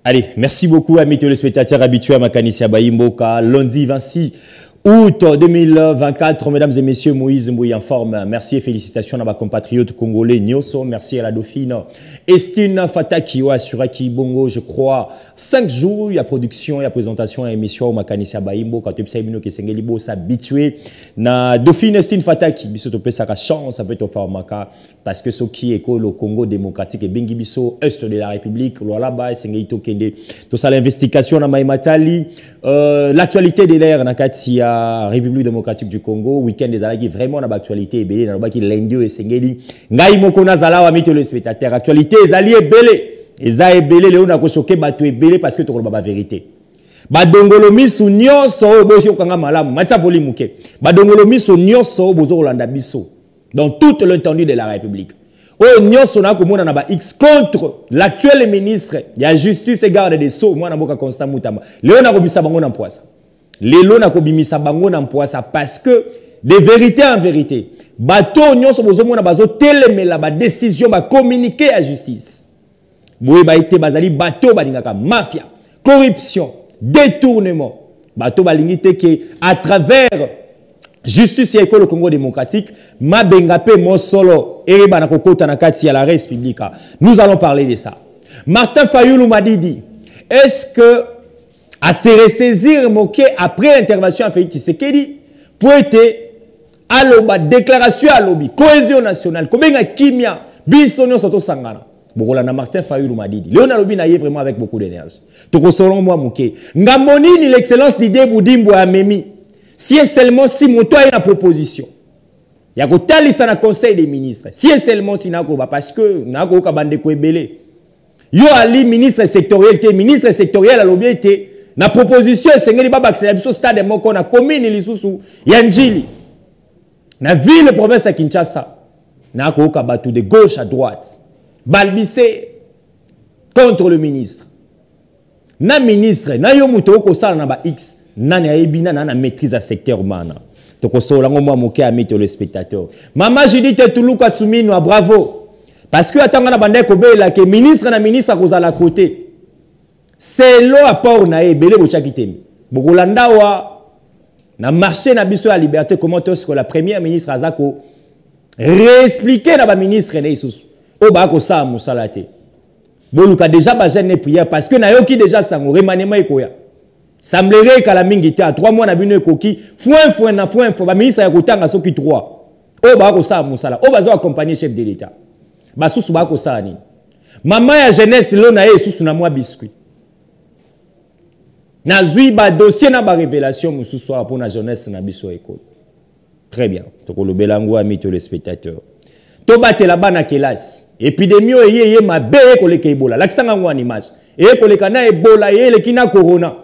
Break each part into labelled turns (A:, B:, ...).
A: Allez, merci beaucoup à mes téléspectateurs habitués à Makanisia Baimboka. Lundi 26 août 2024, mesdames et messieurs, Moïse Mbouy en forme. Merci et félicitations à ma compatriote congolais Nyoso. Merci à la dauphine Estine Fataki, Suraki Bongo, je crois. 5 jours, il y a production, il y a présentation, il y a émission au Makanisia Baimboka. Quand tu as Sengelibo s'habituer. Na dauphine Estine Fataki, biso te sa chance, ça peut être formaka. Parce que ce qui est le Congo démocratique et Bengi Biso, Est de la République, là-bas, Sengelito Kende. Tout ça, l'investigation dans Maïmatali, l'actualité de l'air, Nakatia. République démocratique du Congo, week-end des alagi vraiment dans l'actualité et belé dans le lundi et sengeli ngai mokona zala wa mito le spectateur actualité ezali belé eza belé léon na ko choquer bato belé parce que to ba vérité ba dongolo misu nyonso boshi okanga malamu matsa volume muke ba dongolo misu nyonso bozo kolanda biso dans toute l'étendue de la République o nyonso na ko mona na ba X contre l'actuel ministre ya justice et garde des sceaux moi na boka Constant Mutamba léon na ko bisa bango na poisa Lelo na kobimisa bango na mpoasa parce que de vérité en vérité bato nyonso bozomona bazo telemela ba décision ba communiquer à justice boye ba ite bazali bato balingaka mafia corruption détournement bato balingi te que à travers justice et école Congo démocratique mabenga pe mosolo et bana kokota na kati ya la République. Nous allons parler de ça. Martin Fayulu m'a dit est-ce que à se ressaisir moqué après l'intervention à Félix Tshisekedi pour être à l'oba déclaration à l'obi cohésion nationale comme un kimia bisonio soto sangana bokola na Martin Fayulu Madidi Léona lobi na yé vraiment avec beaucoup d'énergie to selon moi moqué ngamoni ni l'excellence d'idée Boudimbo amemi si est seulement si moto a une proposition ya ko talisa na conseil des ministres si est seulement si na ko parce que na ko ka bande ko ebele yo ali ministre sectoriel à l'obi était na proposition sengeli baba accélère biso stade moko na commune lisusu ya Njili na ville province ya Kinshasa na ko kabatu de gauche à droite balbissé contre le ministre na ministre na yo muto ko sala na ba X nani ayebina na maîtrise à secteur mana to ko sola ngomwa moke a mettre le spectateur mama Judith Tuluka Tsumino bravo parce que atanga na bande ko bela que ministre a kozala côté c'est l'apport na ebele bochakitemi bokolanda wa na marché na biso ya liberté comment est-ce que la première ministre azako réexpliquer na ba ministre na isusu o ba ko sa musala te boluka déjà ba jeune prière parce que na yoki déjà sango remaniement ekoya semblerait que la mingi te à 3 mois na bino ekoki foin ba ministre ya kotanga soki 3 o ba ko sa musala o bazo accompagner chef de l'état ba susu ba ko sa ni maman ya jeunesse lo na yesusu na moi biscuit na zui ba dossier na ba révélation musu soir pour la jeunesse na biso école. Très bien. To ko lo belango ami to les spectateurs. To batela bana kelas. Épidémie yeye ma be ko le Ebola. Laksanga ngwa image. E ko le kana Ebola ye le kina corona.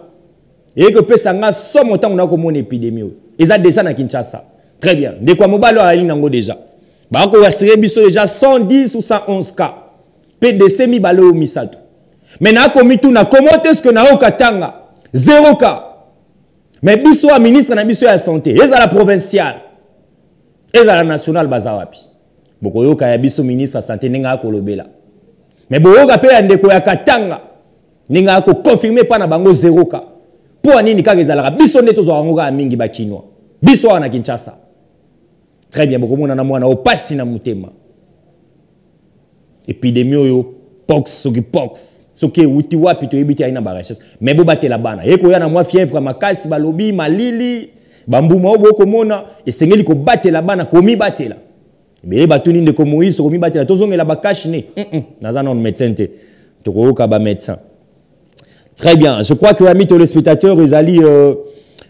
A: E ko pesa nga somo tango na ko mon épidémie. Eza déjà na Kinshasa. Très bien. De quoi mobalo ali nango déjà. Ba ko wasire biso déjà 110 ou 111 cas. PDC mi balo misato. Mais na ko mitu na comment est-ce que na okatanga 0 cas. Mais biso a ministre na biso ya santé, eza la provinciale. Eza la nationale bazawapi. Boko yoka ya biso ministre ya santé ninga kolobela. Mais boyoka pe ya ndeko ya Katanga ninga ko confirmer pa na bango 0 cas. Po anini ka ezalaka biso ndeto zo ngoka mingi bakinwa. Biso na Kinshasa. Très bien boko mona na mwana opasi na mutema. Épidémie yo pox soki wuti wapi to yebiti aina ba recherche mais bo batela bana yeko ya na mwa fièvre makasi balobi malili bambuma obo komona esengeli ko batela bana komi batela be batuni ndeko Moïse komi batela tozongela bakashi ne naza non médecin te to ko ka ba médecin. Très bien, je crois que amis téléspectateurs ezali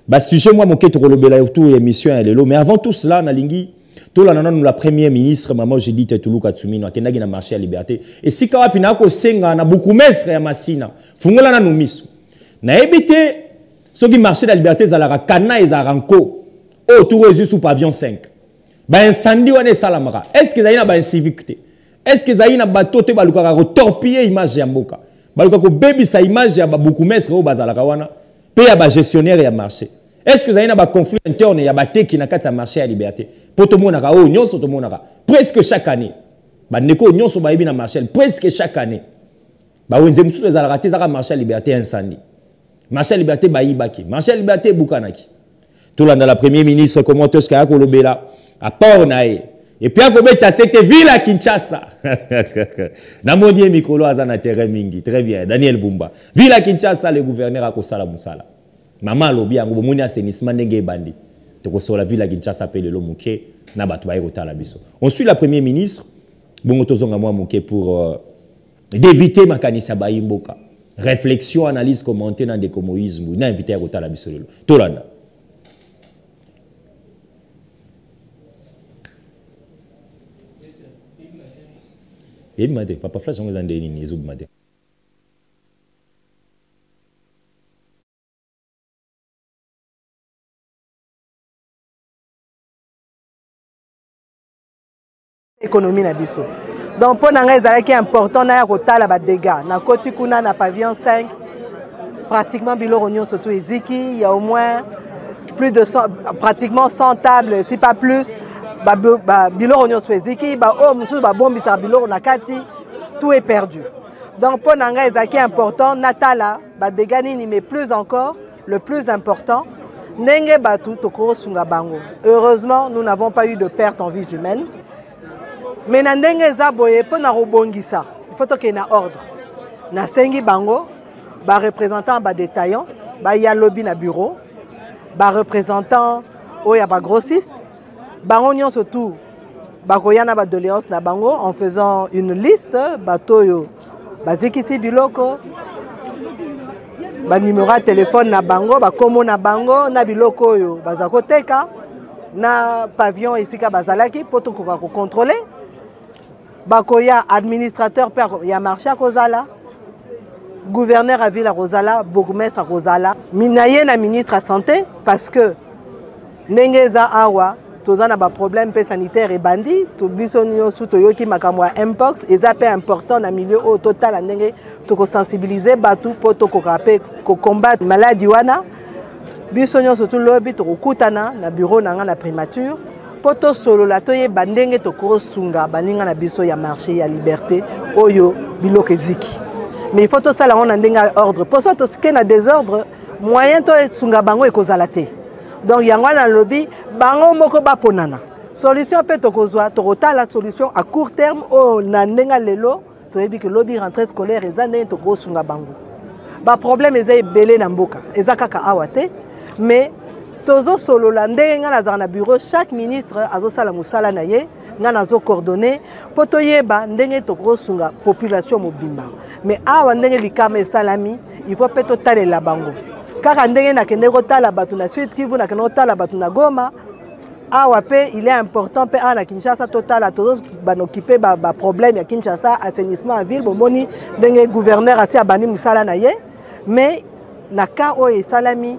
A: ba sujet moi moké to kolobela autour émission ya lelo mais avant tout cela na lingi tout là nous la première ministre maman Judith Tuluka Tsumino akendaki na marché à liberté et si kawapi na ko senga na beaucoup mestre ya masina fungola na numiso na ebité soki marché de la liberté zalaka kana ezaranko autour juste sous pavillon 5 ba incendie wana salamara est-ce que zaina ba incivilité est-ce que zaina bato te baluka ko torpiller image ya mboka baluka ko baby sa image ya beaucoup mestre o bazalaka wana pe ya ba gestionnaire ya marché. Est-ce que vous avez un conflit interne et un qui n'a qu'à marché à liberté? Pour tout le monde, presque chaque année. Presque chaque année. Ba wenze mususu ezalaka te zaka marché liberté incendie. Marché liberté baibaki, marché liberté bukanaki. Tout là dans la premier ministre comment est-ce qu'il y a kolobela à port nae. Et puis à kobeta c'était ville à Kinshasa. Namoni mikolo azana terrain mingi, très bien. Daniel Bumba. Ville à Kinshasa le gouverneur a kosala musala. Maman lobi yango moni assainissement ndenge bandi. Toko sur la ville à Kinshasa pe le muke na batu ba ekotala biso. On suit la premier ministre bongo tozonga mwa muke pour d'éviter makanisa baimboka. Réflexion, analyse, commenter dans des comoïsmes. N'a invité à ekotala biso lelo. Tolanda. Et matin, papa flash on a des ni zoub matin.
B: Économie na biso. Donc pour nanga ezalaki important na ya kotala ba dégâts. Na koti kuna na pavillon 5 pratiquement biloko nyonso surtout eziki, il y a au moins plus de 100, pratiquement 100 tables si pas plus. Biloko nyonso eziki, ba o mususu ba bombisa biloko na kati, tout est perdu. Donc pour nanga ezalaki important natala ba dégâts nini mais plus encore le plus important ndenge batu toko sunga bango. Heureusement, nous n'avons pas eu de perte en vie humaine. Mais na ndenge za boye po na robongisa il faut que na ordre na sengi bango ba représentant ba détaillant ba ya lobby na bureau ba représentant oya ba grossiste bango nyon surtout ba koyana ba doléance na bango en faisant une liste batoyo bazikisi biloko ba numéro de téléphone na bango ba komo na bango na biloko yo bazako teka na pavillon esika bazalaki poto ko contrôler bakoya administrateur per ya marché à Kozala, gouverneur à ville à Rosala, bourgmestre à Rosala, minaye na ministre à santé parce que nengeza awa tozana ba problème sanitaire et bandit to bisonio suto yoki makamwa mpox et ça peu important na milieu au total ndenge to ko sensibiliser batu poto ko rapé ko combattre maladie wana bisonio surtout lobby to kutana na bureau nanga na primature poto solo la toye bandenge to sunga baninga na biso ya marché ya liberté oyo biloko eziki mais il faut to sala on ndenga ordre pour ça to ke na désordre moyen to sunga bango ekozala te donc yango na lobby bango moko baponana solution pe to kozwa to kotala solution à court terme o na ndenga lelo to yebi que lobby rentrée scolaire ezane to sunga bango ba problème ezay belé na mboka ezakaka awate mais tozo solo la ndenge nga na bureau chaque ministre azosala musala na ye nga nazo coordonner poto yeba ndenge to sunga population mobimba mais awa ndenge likama esalami il faut peto talela bango kaka ndenge na kende kotala batu na Sud Kivu na kende kotala batu na Goma awa pe il est important pe na Kinshasa totala tozo banoccuper ba problème ya Kinshasa assainissement en ville bomoni ndenge gouverneur asi abani musala na ye mais na ka o esalami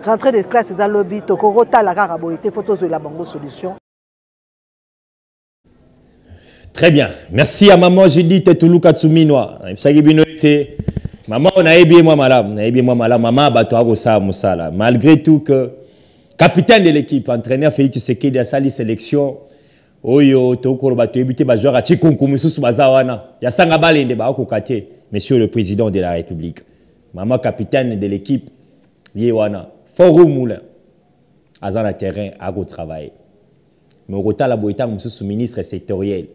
B: rentrée de classe et à lobby, Tokorota la caraboïté, photos de la bango solution.
A: Très bien. Merci à maman Judith Toulou Katsuminoa. Maman, on a bien moi madame, maman bato ça musala. Malgré tout que capitaine de l'équipe, entraîneur Félix Tshisekedi a sali sélection. Oyo tokoro bato ebité ba joueur a Chikunku mususu bazawana. Ya sanga balende ba okokate, monsieur le président de la République. Maman capitaine de l'équipe Yewana. Forum Moulin, à un terrain, à go travail. Mais au retard, la boïta, monsieur sous ministre sectoriel.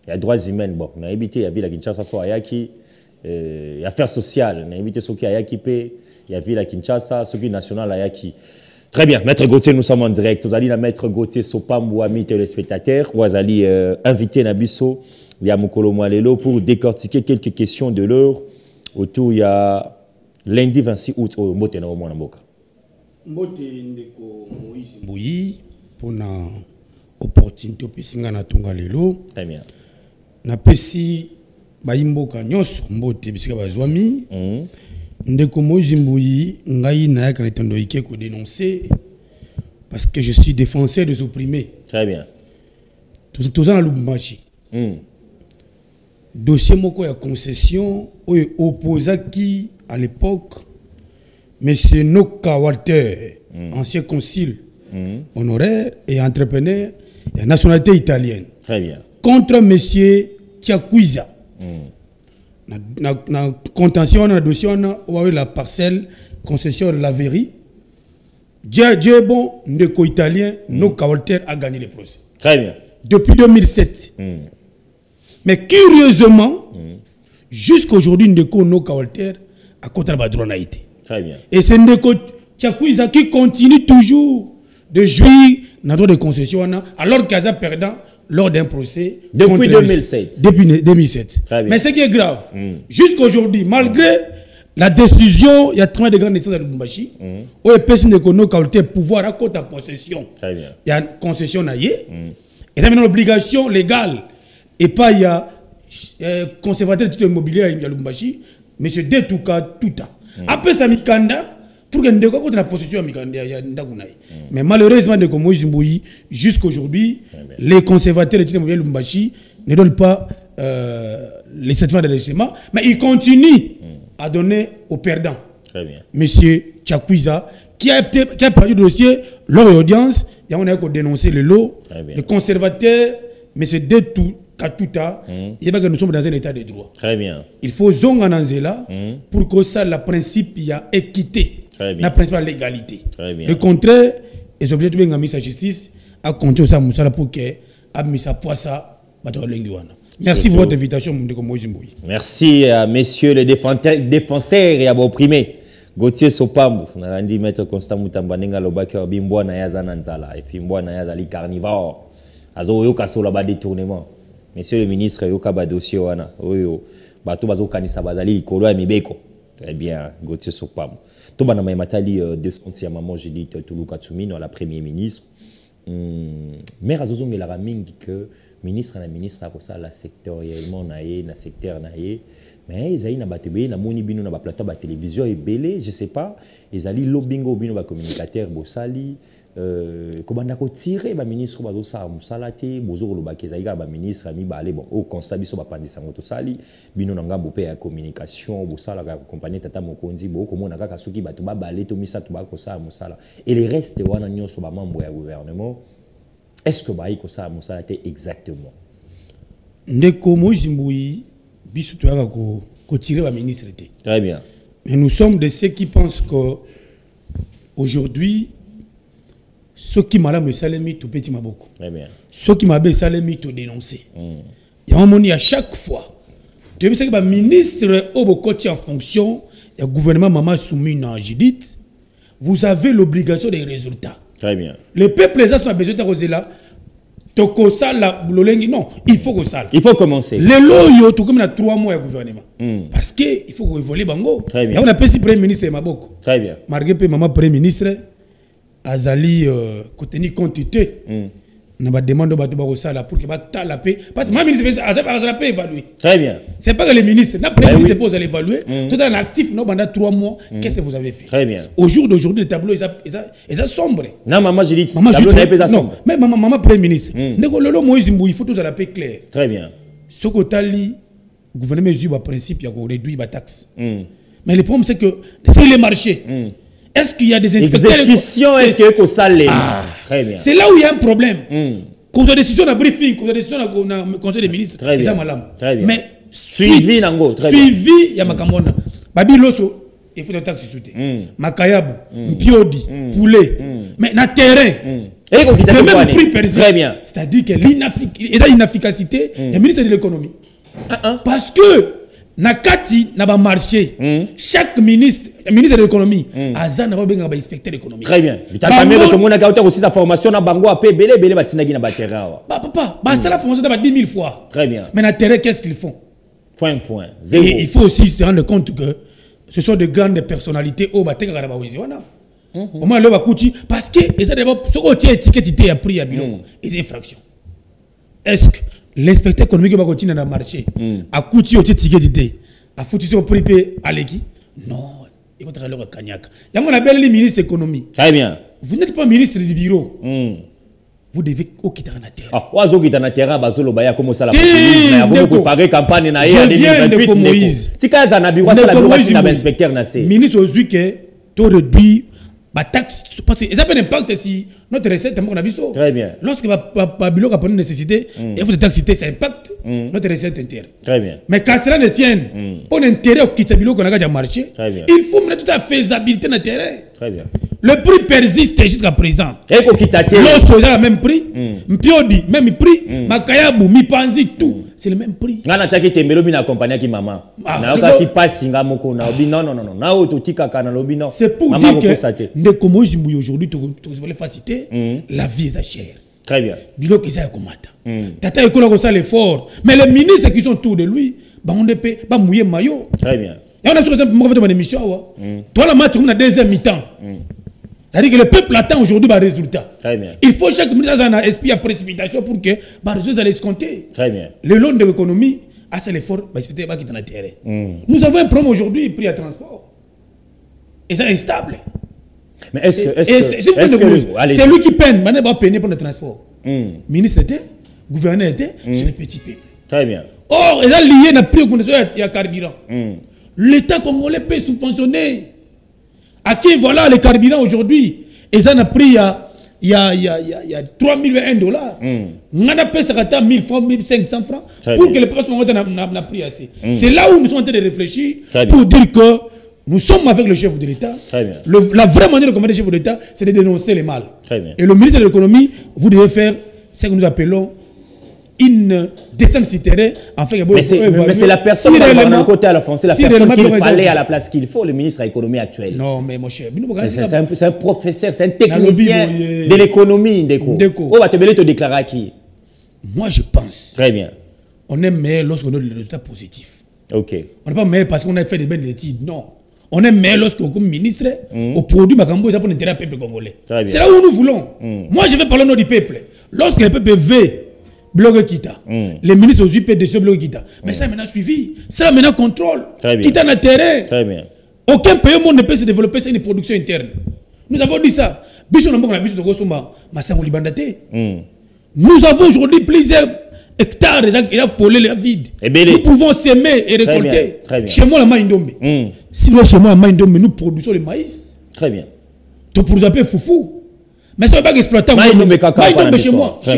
A: Il y a droits humains, bon, on a évité, il y a vu la Kinshasa, soit Ayaki, affaires sociales, on a évité ceux qui Ayaki, il y a vu la Kinshasa, ceux qui national Ayaki. Très bien, Maître Gauthier, nous sommes en direct. Vous allez la Maître Gauthier Sopam, amis téléspectateurs, vous allez inviter Nabiso, il y a Mokolo Moalelo pour décortiquer quelques questions de l'heure autour, il y a lundi 26 août au Motena au Mwanamboka.
C: Mbote ndeko Moïse Mbouyi pour na opportunité pesinga na tonga lelo.
A: Très bien.
C: Na pesi baimboka nyonso mbote bisika bazwami. Ndeko Moïse Mbouyi ngai na yaka netando ike ko dénoncer parce que je suis défenseur des opprimés.
A: Très bien.
C: Tout ça na Lubumbashi. Dossier moko ya concession opposé qui à l'époque Monsieur Noka Walter, ancien consul honoraire et entrepreneur et nationalité italienne.
A: Très bien.
C: Contre Monsieur Tiakuiza, na contention na dossier on a la parcelle concession de la Véry. Dieu bon ndeko italien nos Kawalter a gagné le procès.
A: Très bien.
C: Depuis 2007. Mais curieusement jusqu'aujourd'hui ndeko no Kawalter a contre la droit naïté.
A: Très bien.
C: Et c'est ndeko Tchakwisa qui continue toujours de jouir dans droit de concession alors qu'il a perdant lors d'un procès.
A: Depuis 2007.
C: Depuis 2007. Mais ce qui est grave, jusqu'aujourd'hui, malgré la décision, il y a 30 de grandes naissances à Lubumbashi, où les personnes de Kono Kaolte pouvoir à côté en possession.
A: Très bien.
C: Il y a une concession naïe. Et ça, une obligation légale. Et pas il y a conservateur de titre immobilier à Lubumbashi, M. Detouka Touta. Après ça, Mikanda, pour que nous contre la possession mais malheureusement jusqu'aujourd'hui les conservateurs de Lubumbashi ne donnent pas les certificats de l'enregistrement, mais ils continuent à donner aux perdants.
A: Très bien.
C: Monsieur Tchakwisa qui a perdu le dossier lors de l'audience, il y a dénoncé le lot. Les conservateurs monsieur Detou Katuta, il y a que nous sommes dans un état de droit.
A: Très bien.
C: Il faut zongananzela pour que ça le principe il y a équité. La principale légalité. Le contraire, les objectifs de la justice a compté ça pour que Amisa Poissa merci pour votre invitation.
A: Merci à messieurs les défenseurs et à vos opprimés. Gauthier Sopambo, on a dit maître Constant Moutambanenga Lobaki Bimboa Nayaza Nanzala et puis Mboa Nayaza li carnivore. Azo yoka sola ba détournement. Messieurs les ministres yoka ba dossier wana. Oyo bato bazo kanisa bazali likolo ya mibeko. Très bien, Gauthier Sopambo. Tobana Matali desconti à maman Judith Toulouka Tsumino, la première ministre. Mère Azozong et la mingi que ministre na ministre a ça la sectoriellement naé na secteur naé mais ils aïna batebe na moni bino na ba plateau ba télévision et belé je sais pas ils ali lobingo bino ba communicateur bosali kobanda ko tirer ba ministre bazo sa musalati bozo lo ba kezaïga ba ministre mi ba aller bon au constat biso ba pandisa ngoto sali bino na ngambo pe ya communication bosala ka compagnie tata mokonzi bo komona kaka soki bato ba balé to misatu ba ko sa musala et les restes wana nyonso ba membre ya gouvernement. Est-ce que Baïko ça a été exactement?
C: Ndeko Moïse Bissoutou ko tirer la ministre.
A: Très bien.
C: Mais nous sommes de ceux qui pensent que aujourd'hui ceux qui m'ont me salemi tout petit maboko.
A: Très bien.
C: Ceux qui m'ont salemi tout dénoncer. Il y a un moment à chaque fois. Tu sais que le ministre au côté en fonction, le gouvernement maman soumis à Judith, vous avez l'obligation des résultats.
A: Très bien.
C: Les peuples les ont besoin de causer là. Toko sala bulolengi non, il faut que ça.
A: Il faut commencer.
C: Les loyaux tout comme il y a 3 mois au gouvernement. Parce que il faut que voler bango.
A: Très bien.
C: On a petit premier ministre Maboko.
A: Très bien.
C: Margué pe maman premier ministre Azali contenu quantité. On a demandé au bateau sala pour que ba la paix parce que ma ministre Azali peut évaluer.
A: Très bien.
C: C'est pas que les ministres, la premier ministre pose à l'évaluer. Tout en actif non pendant 3 mois, qu'est-ce que vous avez fait?
A: Très bien.
C: Au jour d'aujourd'hui le tableau est sombre.
A: Non maman j'ai dit
C: maman
A: tableau n'est pas sombre.
C: Non, mais maman premier ministre. Ndeko lolo Moïse Mbou il faut tout à la paix clair.
A: Très bien.
C: Ce que tali gouvernement mesure par principe il y a réduire la taxe. Mais le problème c'est que c'est les marchés. Est-ce qu'il y a des inspecteurs
A: exécution est-ce que ça l'est? Très bien.
C: C'est là où il y a un problème. Quand on a décision de briefing, quand on a décision de conseil des ministres,
A: très bien. Très bien.
C: Mais
A: suivi nango, très
C: bien. Suivi il y a makamona. Babi loso il faut une taxe soute. Makayabu, mpiodi, poulet. Mais na terrain.
A: Et
C: le même prix persiste.
A: Très bien.
C: C'est-à-dire que l'inefficacité est ministre de l'économie. Parce que Nakati n'a pas marché. Chaque ministre de l'économie, Azan n'a pas besoin d'inspecteur d'économie.
A: Très bien. Tu as permis que mon agent aussi sa formation na bango a belé batinagi na batera.
C: Papa, c'est la formation d'abord 10 000 fois.
A: Très bien.
C: Mais na terrain qu'est-ce qu'ils font?
A: Foin.
C: Et il faut aussi se rendre compte que ce sont de grandes personnalités au batega na bawiziwana. Au moins le bakuti parce que ils ont d'abord ce côté étiquette a pris à biloko et infractions. Est-ce que l'inspecteur économique va continuer dans le marché a coûté au ticket a foutu au prix à l'équipe? Non, il va travailler au Kanyak. Il y a un appel le ministre de l'économie.
A: Très bien.
C: Vous n'êtes pas ministre du bureau. Vous devez quitter la terre.
A: Ah, oiseau qui est en terre, basolo baya comme ça la populisme. Vous préparez campagne na en 2028.
C: Moïse.
A: Tika za na biro ça la bureau na inspecteur na c'est.
C: Ministre Ozuke to réduit la taxe parce que ça peut impacter si notre recette est mon avis.
A: Très bien.
C: Lorsque Babylone a pas une nécessité, il faut des taxes, ça impacte notre recette interne.
A: Très bien.
C: Mais qu'à cela ne tienne, pour l'intérêt au Kitabilo qu'on a déjà marché, il faut mettre toute la faisabilité dans le terrain.
A: Très bien.
C: Le prix persiste jusqu'à présent.
A: Et qu'on quitte
C: l'os a le même prix, Mpiodi, même prix, Makayabu, Mipanzi, tout, c'est le même prix.
A: Ngana chaki tembelo bina accompagner qui maman. Na oka qui passe singa moko na obi non. Na ototika kana lobi non.
C: C'est pour dire que ne comme aujourd'hui tu veux faciliter la vie est chère.
A: Très bien.
C: Bilo qui ça komata. Tata ekola ko ça l'effort, mais les ministres qui sont autour de lui, ba on épée, ba mouiller maillot.
A: Très bien.
C: Et on a sur exemple moi fait mon émission toi la match on a deuxième mi-temps. C'est-à-dire que le peuple attend aujourd'hui un résultat.
A: Très bien.
C: Il faut chaque ministre ait un esprit à précipitation pour que les résultats soient escomptés.
A: Très bien.
C: Le long de l'économie, c'est l'effort qui est dans le terrain. Nous avons un problème aujourd'hui, prix à transport. Et c'est instable.
A: Mais est-ce que
C: c'est lui qui peine, il va peiner pour le transport. Ministre était, gouverneur était, c'est le petit peuple.
A: Très bien.
C: Or, ils ont lié à prix il y a carburant. L'État congolais peut subventionner. À qui voilà le carburant aujourd'hui? Et ça a pris il y a 3 000 $. On a payé 1 000 francs, 1 500 francs pour que les personnes n'a pris assez. C'est là où nous sommes en train de réfléchir pour dire que nous sommes avec le chef de l'État. La vraie manière de combattre le chef de l'État, c'est de dénoncer les mal. Et le ministre de l'économie, vous devez faire ce que nous appelons une descente citoyenne.
A: Mais c'est la personne qui est à côté à la France, c'est la personne qu'il fallait à la place qu'il faut, le ministre de l'économie actuel.
C: Non, mais mon cher,
A: c'est un professeur, c'est un technicien de l'économie. On va te déclarer qui?
C: Moi, je pense.
A: Très bien.
C: On est meilleur lorsqu'on a des résultats positifs.
A: Ok.
C: On n'est pas meilleur parce qu'on a fait des bonnes études. Non. On est meilleur lorsqu'on, comme ministre, au produit Makambo, ça pour l'intérêt du peuple congolais. C'est là où nous voulons. Moi, je vais parler au nom du peuple. Lorsque le peuple veut bloquer Kita, les ministres aux UP de ce bloquer Kita. Mais ça a maintenant suivi. Ça a maintenant contrôle. Kita n'a terrain.
A: Très bien.
C: Aucun pays au monde ne peut se développer sans une production interne. Nous avons dit ça. Nous avons aujourd'hui plusieurs hectares de vide. Nous pouvons s'aimer et récolter. Chez moi, la Maïndombe. Si chez moi, la Maïndombe, nous produisons le maïs.
A: Très bien.
C: Tu peux appeler foufou. Mais ça ne va pas exploiter Maïndombe chez moi. Il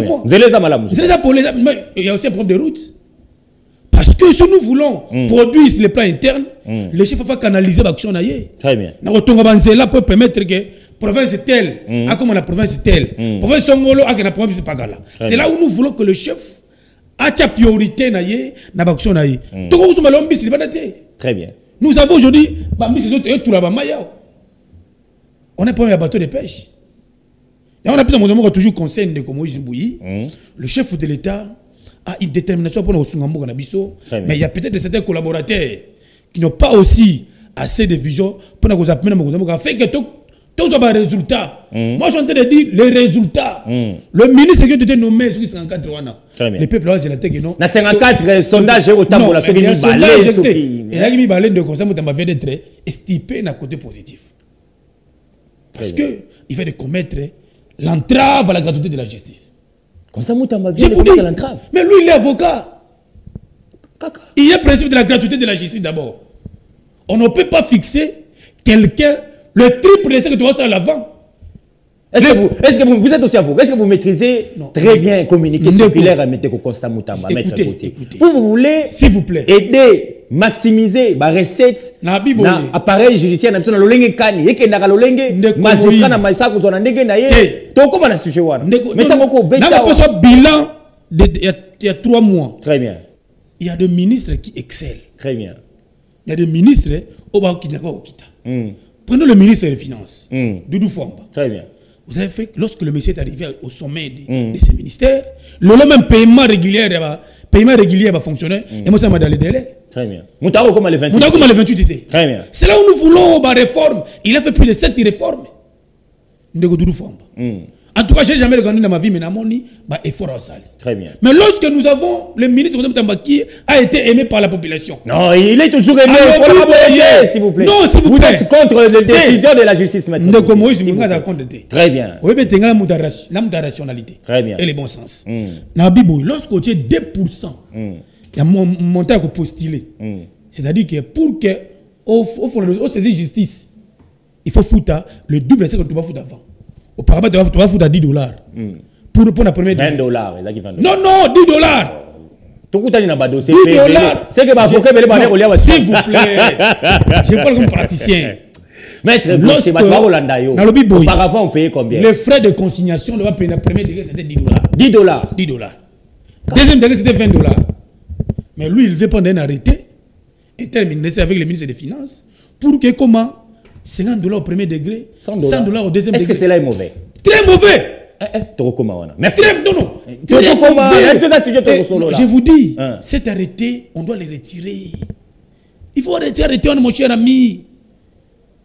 C: y a aussi un problème de route. Parce que si nous voulons produire sur le plan interne, les chefs vont canaliser l'action.
A: Très bien.
C: Nous peut permettre que province telle, comme la province telle, province Songolo, à la province Pagala. C'est là où nous voulons que le chef a ta priorité dans l'action.
A: Très bien.
C: Nous avons aujourd'hui, on est pas un bateau de pêche. Et on a toujours conseil de Moïse Mbouyi. Le chef de l'État a une détermination pour nous. Mais il y a peut-être certains collaborateurs qui n'ont pas aussi assez de vision pour nous appeler fait que tous ont des résultats. Moi, je suis en train de dire les résultats. Le ministre qui a été nommé sur 54 ans. Les peuples là, c'est la tête que non.
A: Dans 54 sondages, autant pour la seconde
C: et là, il balai de conseil, ça m'avait d'être estipé d'un côté positif. Parce qu'il fait de commettre l'entrave à la gratuité de la justice.
A: Comme ça, Moutamba vient de commettre l'entrave.
C: Mais lui, il est avocat. Il y a le principe de la gratuité de la justice d'abord. On ne peut pas fixer quelqu'un le triple de ce que tu vas faire à l'avant.
A: Est-ce que vous êtes aussi avocat? Est-ce que vous maîtrisez très bien communiquer circulaire à mettre Constant Moutamba, mettre côté? Vous voulez,
C: s'il vous plaît,
A: aider, maximiser la recette dans l'appareil judiciaire, dans l'olenge kani, et que dans l'olenge magistrat, dans le magistrat, vous en avez dit, donc comment on a sujet? Mettez beaucoup
C: de bilan il y a 3 mois.
A: Très bien.
C: Il y a des ministres qui excellent.
A: Très bien.
C: Il y a des ministres qui n'ont pas quitté. Prenons le ministre des Finances, Doudou Fomba.
A: Très bien.
C: Vous avez fait que lorsque le monsieur est arrivé au sommet de ces ministères, le même paiement régulier va fonctionner. Et moi, ça m'a donné les délais.
A: Très bien. Moutaro comme les 28.
C: Moutaro comme les 28 étaient.
A: Très bien.
C: C'est là où nous voulons ma réforme. Il a fait plus de 7 réformes. Doudou Fomba. En tout cas, je n'ai jamais regardé dans ma vie, mais dans mon lit, effort à salle.
A: Très bien.
C: Mais lorsque nous avons le ministre de Tambaki a été aimé par la population.
A: Non, il est toujours aimé. S'il vous plaît.
C: Non, s'il vous plaît.
A: Vous êtes contre les décisions de la justice maintenant. Très bien.
C: Vous avez la rationalité.
A: Très bien.
C: Et le bon sens. Dans la Bible, lorsqu'on tient 2%, il y a un montant à postuler. C'est-à-dire que pour que, au saisir justice, il faut foutre le double de ce que tu vas foutre avant. Auparavant, tu vas foutre à $10. Pour la première
A: $20.
C: Non, $10.
A: Tout le temps, dossier.
C: 10 dollars.
A: C'est que
C: s'il vous plaît. Je parle comme praticien.
A: Maître, auparavant, on payait combien?
C: Les frais de consignation, le premier degré, c'était 10 dollars.
A: 10 dollars.
C: 10 dollars. Deuxième degré, c'était 20 dollars. Mais lui, il veut prendre un arrêté et terminer ça avec le ministre des Finances pour que comment 50 dollars au premier degré, 100 dollars au deuxième degré.
A: Est-ce que cela est mauvais?
C: Très mauvais.
A: Merci.
C: Non. Je vous dis, cet arrêté, on doit le retirer. Il faut arrêter, mon cher ami.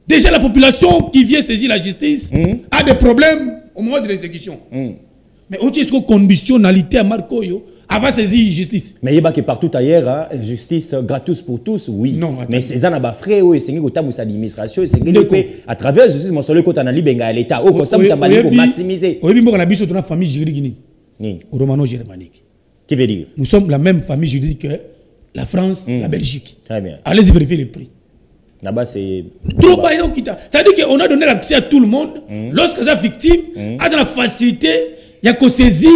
C: Déjà, la population qui vient saisir la justice a des problèmes au moment de l'exécution. Mais aussi, est-ce que conditionnalité à Marcoyo avant saisir justice?
A: Mais il y a que partout ailleurs, hein, justice gratos pour tous, oui.
C: Non,
A: mais c'est ça, frère, oui, c'est l'administration, c'est à travers la justice, mon seul côté, on a libéré l'État. Oh, comme ça, vous avez pour maximiser.
C: Oui, mais on a vu dans la famille juridique romano-germanique.
A: Qui veut dire?
C: Nous sommes la même famille juridique que la France, la Belgique.
A: Très bien.
C: Allez-y vérifier les prix.
A: Là-bas, c'est.
C: Trop bas, c'est-à-dire qu'on a donné l'accès à tout le monde. Lorsque ça victime, a de la facilité. Il y a qu'à saisir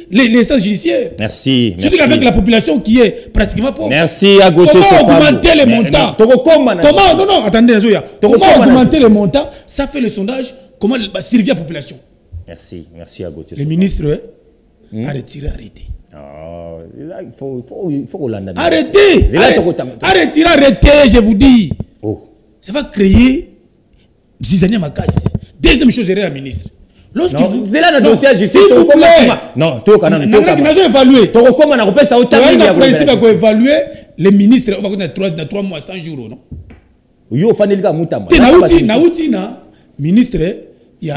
C: les instances judiciaires.
A: Merci.
C: Surtout avec la population qui est pratiquement pauvre.
A: Merci à Gauthier.
C: Comment augmenter les montants? Comment? Non, attendez, comment augmenter les montants? Ça fait le sondage. Comment servir la population?
A: Merci à Gauthier.
C: Le ministre a retiré, arrêté.
A: Il faut Hollande.
C: Arrêtez, je vous dis. Ça va créer Zizania Makassi. Deuxième chose, la ministre.
A: Lorsque vous êtes là dans le dossier, je sais non, tu as
C: évalué.
A: Tu as
C: principe à évaluer les ministres. On va dans 3 mois, 100 jours, non?
A: Yo, Fanelga Moutama.
C: Nauti, ministre.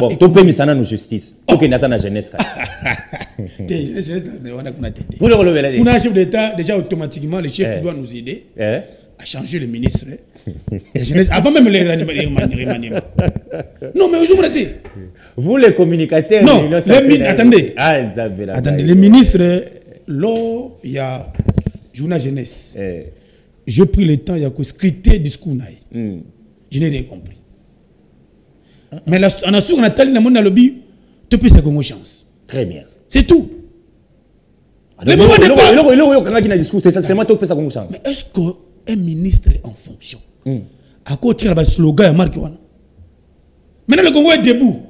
A: Bon, tu peux mettre ça dans la justice. Tu peux mettre ça dans la jeunesse.
C: Pour le relever, on a un chef d'État, déjà automatiquement, le chef doit nous aider à changer le ministre. La jeunesse, avant même les remaniements. Non, mais
A: vous les communicateurs.
C: Non, attendez. Attendez, les ministres, là, il y a journée jeunesse. J'ai pris le temps, il y a que scripter discours. Je n'ai rien compris. Mais on a su qu'on a talé dans le monde dans le lobby, tu peux faire une chance.
A: Très bien.
C: C'est tout.
A: Le moment n'est pas. C'est moi qui peux faire une chance.
C: Mais est-ce qu'un ministre en fonction, à quoi tire le slogan à Marc Wana? Maintenant, le Congo est debout.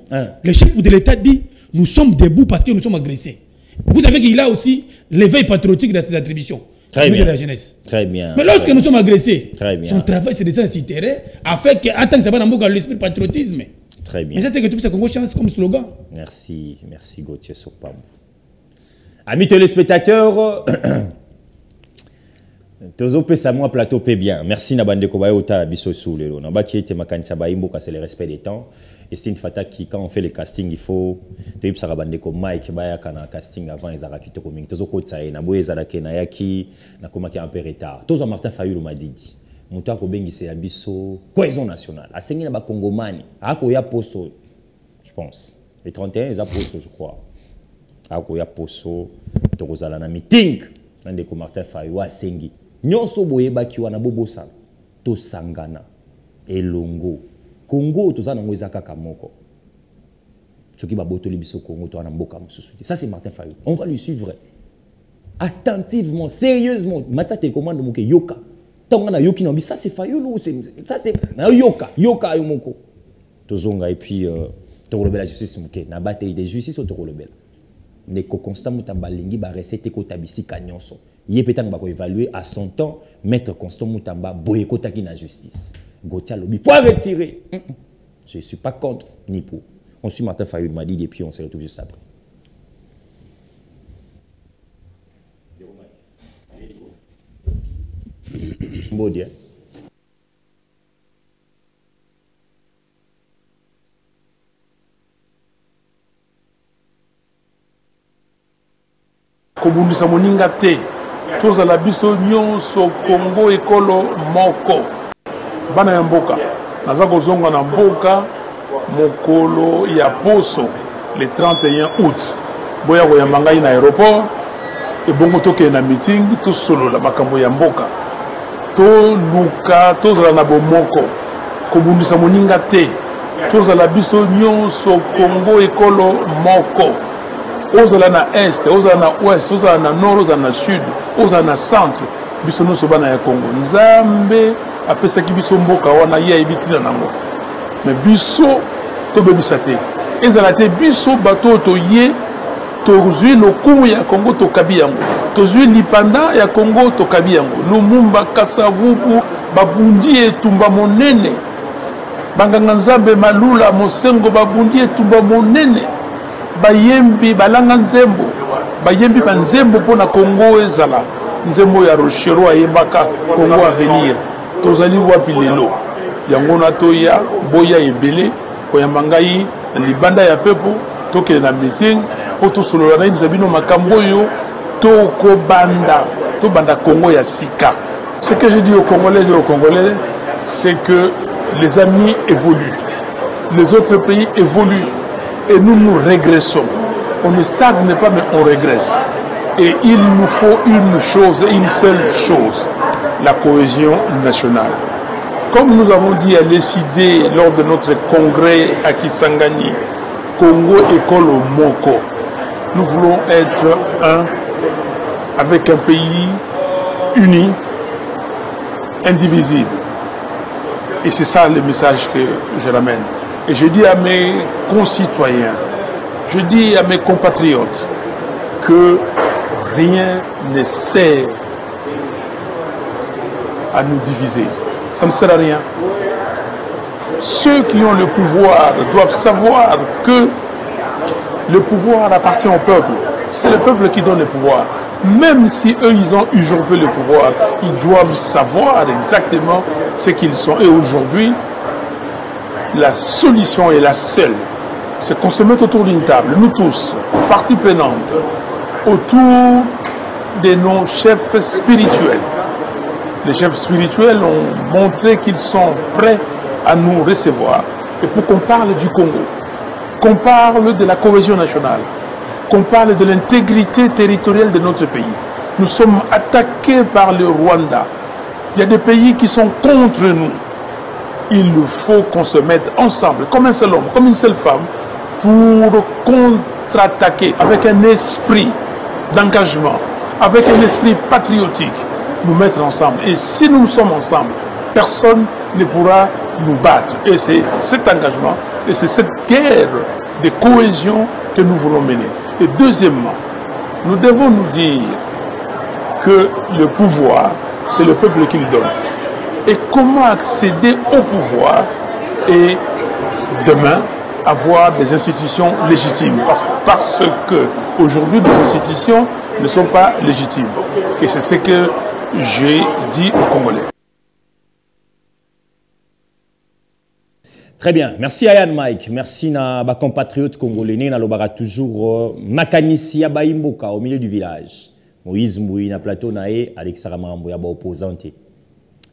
C: Le chef de l'État dit nous sommes debout parce que nous sommes agressés. Vous savez qu'il a aussi l'éveil patriotique dans ses attributions.
A: Très bien.
C: La jeunesse.
A: Très bien.
C: Mais lorsque nous sommes agressés, son travail c'est de s'inciter afin que attendre ça va dans l'esprit patriotisme.
A: Très bien.
C: Mais c'est que tu peux Congo chance comme slogan.
A: Merci Gauthier Sopam. Amis téléspectateurs, Tozo pe Samoa plateau pe bien. Merci na bande ko ba ota biso soulelo. Na ba ki ete makanisa ba imboka c'est le respect des temps. Et c'est une fata qui quand on fait le casting il faut te yip saka bande ko Mike ba ya kana casting avant ils araki to coming. Tozo ko tsaye na boye zalake na yaki na komaki un peu retard. Tozo Martin Fayulu m'a dit. Muta ko bengisi ya biso cohésion nationale. Asengi na ba Congomani. Ako ya poso je pense. Les 31 ils a poso je crois. Ako ya poso to kozala na meeting. Nande ko Martin Fayulu asengi. Nyonso boyeba ki wana bobosa to sangana elongo Congo to zana ngweza kaka moko soki ba botoli biso Congo to wana mboka mususu. Ça c'est Martin Fayulu. On va lui suivre attentivement, sérieusement. Matsa te commande moke yoka. Tonga na yoki na bi ça c'est Fayulu, ça c'est na yoka yo moko. Tozonga et puis to relebela la justice moke na bateli de justice to relebela. Ne ko constant mutamba lingi ba recette ko tabisi kanyonso. Il peut évaluer à son temps, mettre Constant Moutamba, boycott qui la justice. Gauthier Lobby, il faut retirer. Je ne suis pas contre ni pour. On suit Martin Fayulu m'a dit et puis on se retrouve juste après. Bon dia.
D: Kobundisa moninga te. Tozala biso nyonso Congo ekolo moko bana ya mboka naza kozonga na mboka mokolo ya poso le 31 août boya koyamba ngai na aéroport ebongo tokende na meeting tosolola makambo ya mboka toluka tozala na bomoko kobundisa moninga te tozala biso nyonso Congo ekolo moko ozala na est, ozala na ouest, ozala na nord, ozala na sud, ozala na centre, biso nyonso bana ya Congo. Nzambe apesaki biso mboka wana ye ayebi nango. Mais biso tobebisa te. Ezala te biso bato toye tozwi lokumu ya Congo tokabi yango. Tozwi lipanda ya Congo tokabi yango. Lumumba, Kasavubu, babundi etumba monene. Banganga Nzambe Malula Mosengo babundi etumba monene. Bayembi balanga nzembo. Bayembi banzembo pona Congo ezala. Nzembo ya Rochero ayembaka Congo avenir. Tozali wapi lelo. Yango na toya boya ebele koyamba ngai libanda ya pepo tokele na meeting po tosolola na nzabino makambo yo tobanda Congo ya sika. Ce que je dis aux Congolais et aux Congolais, c'est que les amis évoluent, les autres pays évoluent et nous régressons. On ne stagne pas mais on régresse. Et il nous faut une chose, une seule chose, la cohésion nationale. Comme nous avons dit à l'ECD lors de notre congrès à Kisangani, Congo école Moko, nous voulons être un avec un pays uni, indivisible. Et c'est ça le message que je ramène. Et je dis à mes concitoyens, je dis à mes compatriotes que rien ne sert à nous diviser. Ça ne sert à rien. Ceux qui ont le pouvoir doivent savoir que le pouvoir appartient au peuple. C'est le peuple qui donne le pouvoir. Même si eux, ils ont usurpé le pouvoir, ils doivent savoir exactement ce qu'ils sont. Et aujourd'hui, la solution est la seule. C'est qu'on se mette autour d'une table, nous tous, parties prenantes, autour de nos chefs spirituels. Les chefs spirituels ont montré qu'ils sont prêts à nous recevoir. Et pour qu'on parle du Congo, qu'on parle de la cohésion nationale, qu'on parle de l'intégrité territoriale de notre pays. Nous sommes attaqués par le Rwanda. Il y a des pays qui sont contre nous. Il faut qu'on se mette ensemble, comme un seul homme, comme une seule femme, pour contre-attaquer avec un esprit d'engagement, avec un esprit patriotique, nous mettre ensemble. Et si nous sommes ensemble, personne ne pourra nous battre. Et c'est cet engagement et c'est cette guerre de cohésion que nous voulons mener. Et deuxièmement, nous devons nous dire que le pouvoir, c'est le peuple qui le donne. Et comment accéder au pouvoir et demain avoir des institutions légitimes. Parce que aujourd'hui, nos institutions ne sont pas légitimes. Et c'est ce que j'ai dit aux Congolais.
A: Très bien. Merci Ayan Mike. Merci na ba compatriote congolais. Na lobara toujours Makanisi ya Baimboka au milieu du village. Moïse Mbouyi na plateau nae Alexandra Marambo ya ba opposante.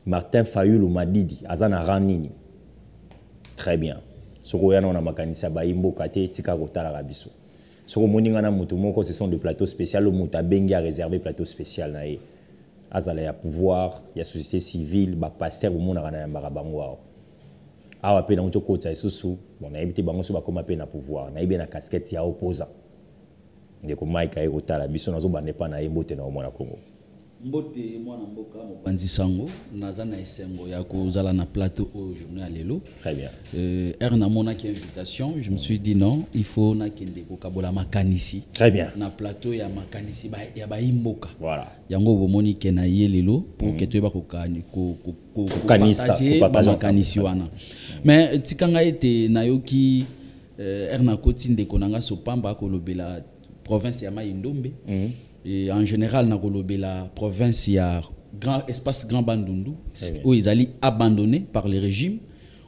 A: Martin Fayulu Madidi azana ranini. Très bien. Soko yana na Makanisi ya Baimboka te tika kotala rabiso. Soko moninga na mutu moko ce sont des plateaux spéciaux le muta bengi a réservé plateau spécial nae. Azala ya pouvoir, ya société civile, ba pasteur au monde na mbarabango. Awa pe na mcho kota isusu bon na ebité bango so ba koma pe na pouvoir na na casquette ya opposant ndeko Mike ayi kotala biso nazo bande pa na yembote na omona Congo
E: mbote mwana mboka mopanzi sango naza na esengo ya kozala na plateau au journal lelo.
A: Très bien.
E: Na mona ki invitation, je me suis dit non, il faut na kende ko kabola Makanisi.
A: Très bien.
E: Na plateau ya Makanisi ba ya Baimboka.
A: Voilà.
E: Yango bomoni ke na ye lelo pour que tu ba ko
A: partager
E: Makanisi wana. Mais tikanga ete nayoki na koti ndeko nanga so pamba ko lobela province ya Mai-Ndombe. Et en général, la province, il y a grand espace Grand Bandundu, où ils allaient abandonnés par le régime,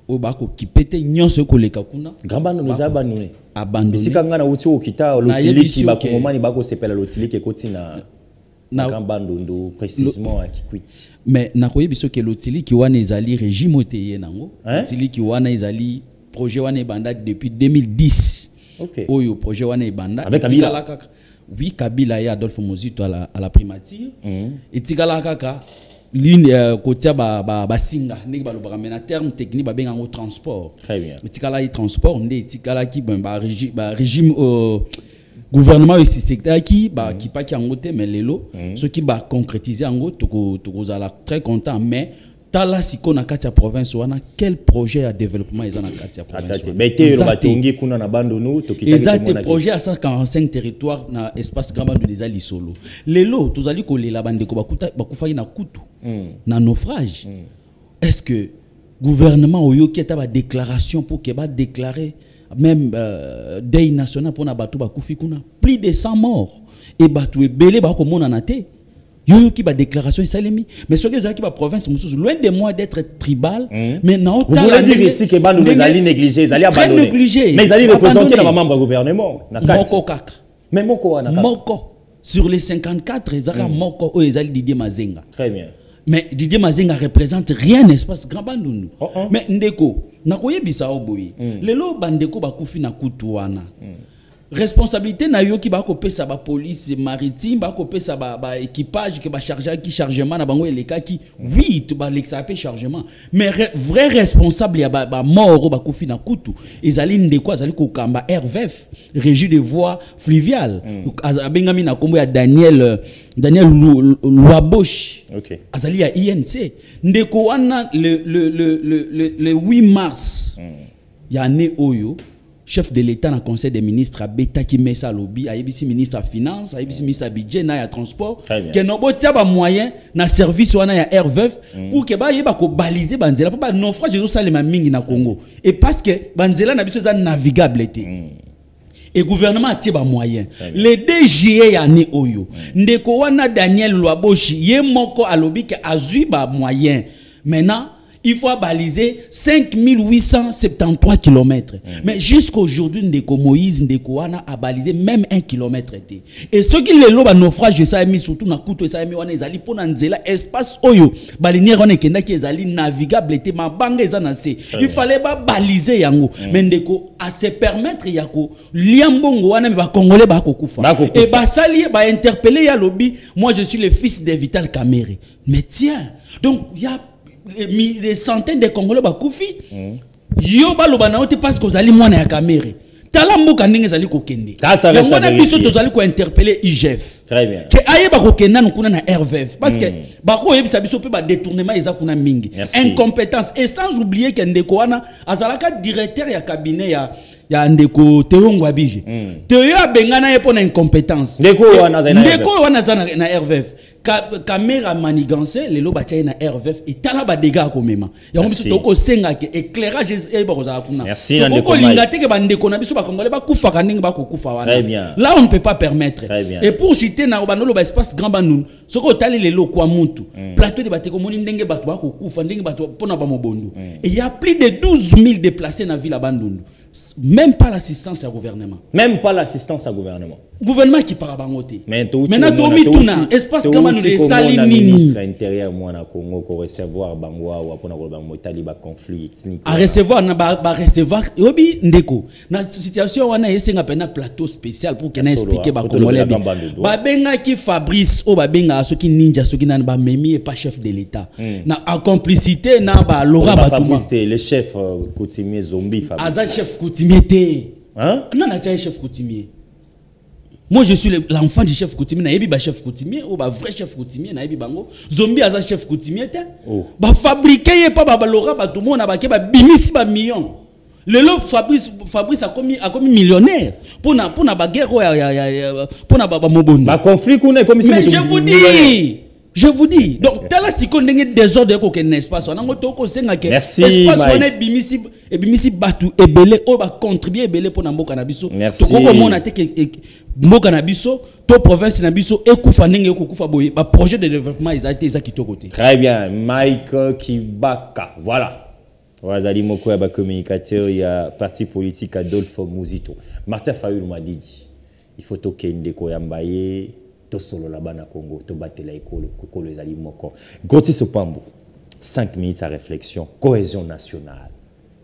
E: où qui pétaient nyonso koleka kuna.
A: Grand Bandundu ils abandonné.
E: Abandonné.
A: Si quand on a outil au kita, l'outil qui va comment il va se faire l'outil qui continue na Grand Bandundu précisément à Kikwiti.
E: Mais na koye biso ke l'outil qui wana ezali régime oteye nango, l'outil qui wana ezali projet wana banda depuis 2010.
A: OK.
E: Oyo projet wana banda
A: avec Kabila.
E: Oui, Kabila et Adolphe Mozito à la primature. Et Tigala Kaka, l'une côté Basinga, mais en termes techniques, il y a un transport.
A: Très bien.
E: Tigala et transport, Tigala qui régime gouvernement et secteur qui pas qui en côté mais lelo ce qui va concrétiser en gros to ala très content mais tala siko na kati ya province wana quel projet de développement ils ont na kati ya province
A: mais te yo batongi kuna na bandono to kitaki
E: exact projet à 145 territoires na espace grand bando des alisolo lelo tozali ko lela bandeko bakufa na kutu na naufrage est-ce que gouvernement oyo qui eta ba déclaration pour que ba déclarer même deuil national pour na bato bakufi kuna plus de 100 morts et bato ebele ba ko mona na te yo qui ba déclaration isalemi mais ce que ça qui ba province mususu loin de moi d'être tribal mais na
A: vous voulez dire ici que bando les ali négligés les ali abandonnés mais ils allaient représenter dans membre gouvernement na
E: moko kaka
A: mais moko wana
E: moko sur les 54 ezaka moko o ezali Didier Mazenga
A: très bien
E: mais Didier Mazenga représente rien espace grand bandundu mais ndeko nakoyebisa oboyi lelo bandeko bakufi na kutu wana responsabilité na yo ki ba ko pesa ba police maritime ba ko pesa ba équipage que ba charger qui chargement na bango eleka ki oui to ba l'exape chargement mais vrai responsable ya ba mort ba kufi na kutu ezali ndeko azali ko kamba RVF régie de voies fluviales abengami na kombo ya Daniel Louaboche azali ya INC ndeko wana le 8 mars ya année oyo chef de l'État dans le conseil des ministres a bêta qui met ça lobby a yebisi ministre à finance a yebisi ministre à budget na ya transport que no botia ba moyen na service wana ya RVF pour que ba yeba ko baliser banzela pas naufrage zo salema mingi na Congo et parce que banzela na biso za navigable été et gouvernement a tia ba moyen le 2 juillet ya ni oyo ndeko wana Daniel Louaboshi ye moko a lobby que azui ba moyen maintenant il faut baliser 5873 km. Mais jusqu'aujourd'hui, Ndeko Moïse, Ndeko Wana a balisé même 1 km. Et ceux qui les lobent naufrage, ça a mis surtout na kuto, ça a mis wana ezali pour nanzela espace oyo balinière wana kenda ki ezali navigable était ma banga ezanase. Il fallait pas baliser yango. Mais Ndeko à se permettre yako liambongo wana me ba congolais ba kokufa. Et ba sali ba interpeller ya lobby, moi je suis le fils de Vital Kamerhe. Mais tiens, donc il y a des centaines de Congolais bakufi yo baloba na ote parce que ozali mwana ya Kamerhe tala mboka ndenge ezali kokende ya mwana biso tozali ko interpeller IGF
A: très bien
E: que ayeba kokenda nkuna na RVF parce que bako yebisa biso pe ba détournement eza kuna mingi incompétence et sans oublier que ndeko wana azalaka directeur ya cabinet ya ndeko Théo Ngwabije Théo abengana yepo na incompétence ndeko wana za na RVF caméra manigancé les loba na RVF et tala ba dégâts ko mema ya ngombi toko senga ke éclairage e ba kozala kuna toko linga te ke ba ndeko na biso ba congolais ba kufa kaninga ba ko kufa wana là on ne peut pas permettre et pour citer na ba nolo ba espace grand bandundu soko tali les lo kwa muntu plateau de bateko moni ndenge bato ba ko kufa ndenge bato pona ba mobondo et il y a plus de 12 000 déplacés na ville bandundu même pas l'assistance au gouvernement gouvernement qui parle bangoté maintenant tomi tuna espace kama nous les sali nini
A: ministre intérieur moi na Congo ko recevoir bangwa wa pona ko bangotali ba conflit ethnique
E: à recevoir na ba recevoir obi ndeko na situation wana esenga pena plateau spécial pour que na expliquer ba congolais ba benga ki Fabrice o ba benga soki ninja soki na ba memi et pas chef de l'état na en complicité na ba Laurent Batuma
A: le chef coutumier zombie Fabrice
E: aza chef coutumier hein non na chef coutumier. Moi je suis l'enfant du chef coutumier na yebi ba chef coutumier ou ba vrai chef coutumier na yebi bango zombie aza chef coutumier te ba fabriquer pas ba Laurent Batuma na ba ke ba bimisi ba millions le lot Fabrice a commis millionnaire pour na ba guerre pour na ba mobondo
A: ba conflit kuna comme si
E: mais je vous dis donc tel si qu'on ndenge désordre ko ken espace on ngo to ko senga ke espace on est bimisi batu ebele o ba contribuer ebele pour na mboka na biso to ko mona te ke mboka na biso to province na biso ekufa ndenge ko kufa boye ba projet de développement ezati ezaki côté.
A: Très bien Mike Kibaka voilà wazali moko ya ba communicateur ya parti politique Adolphe Muzito Martin Fayulu m'a dit il faut to kende ko yambaye to solo la bana Congo to batela ekolo les ali moko Gauthier Sopambo 5 minutes à réflexion cohésion nationale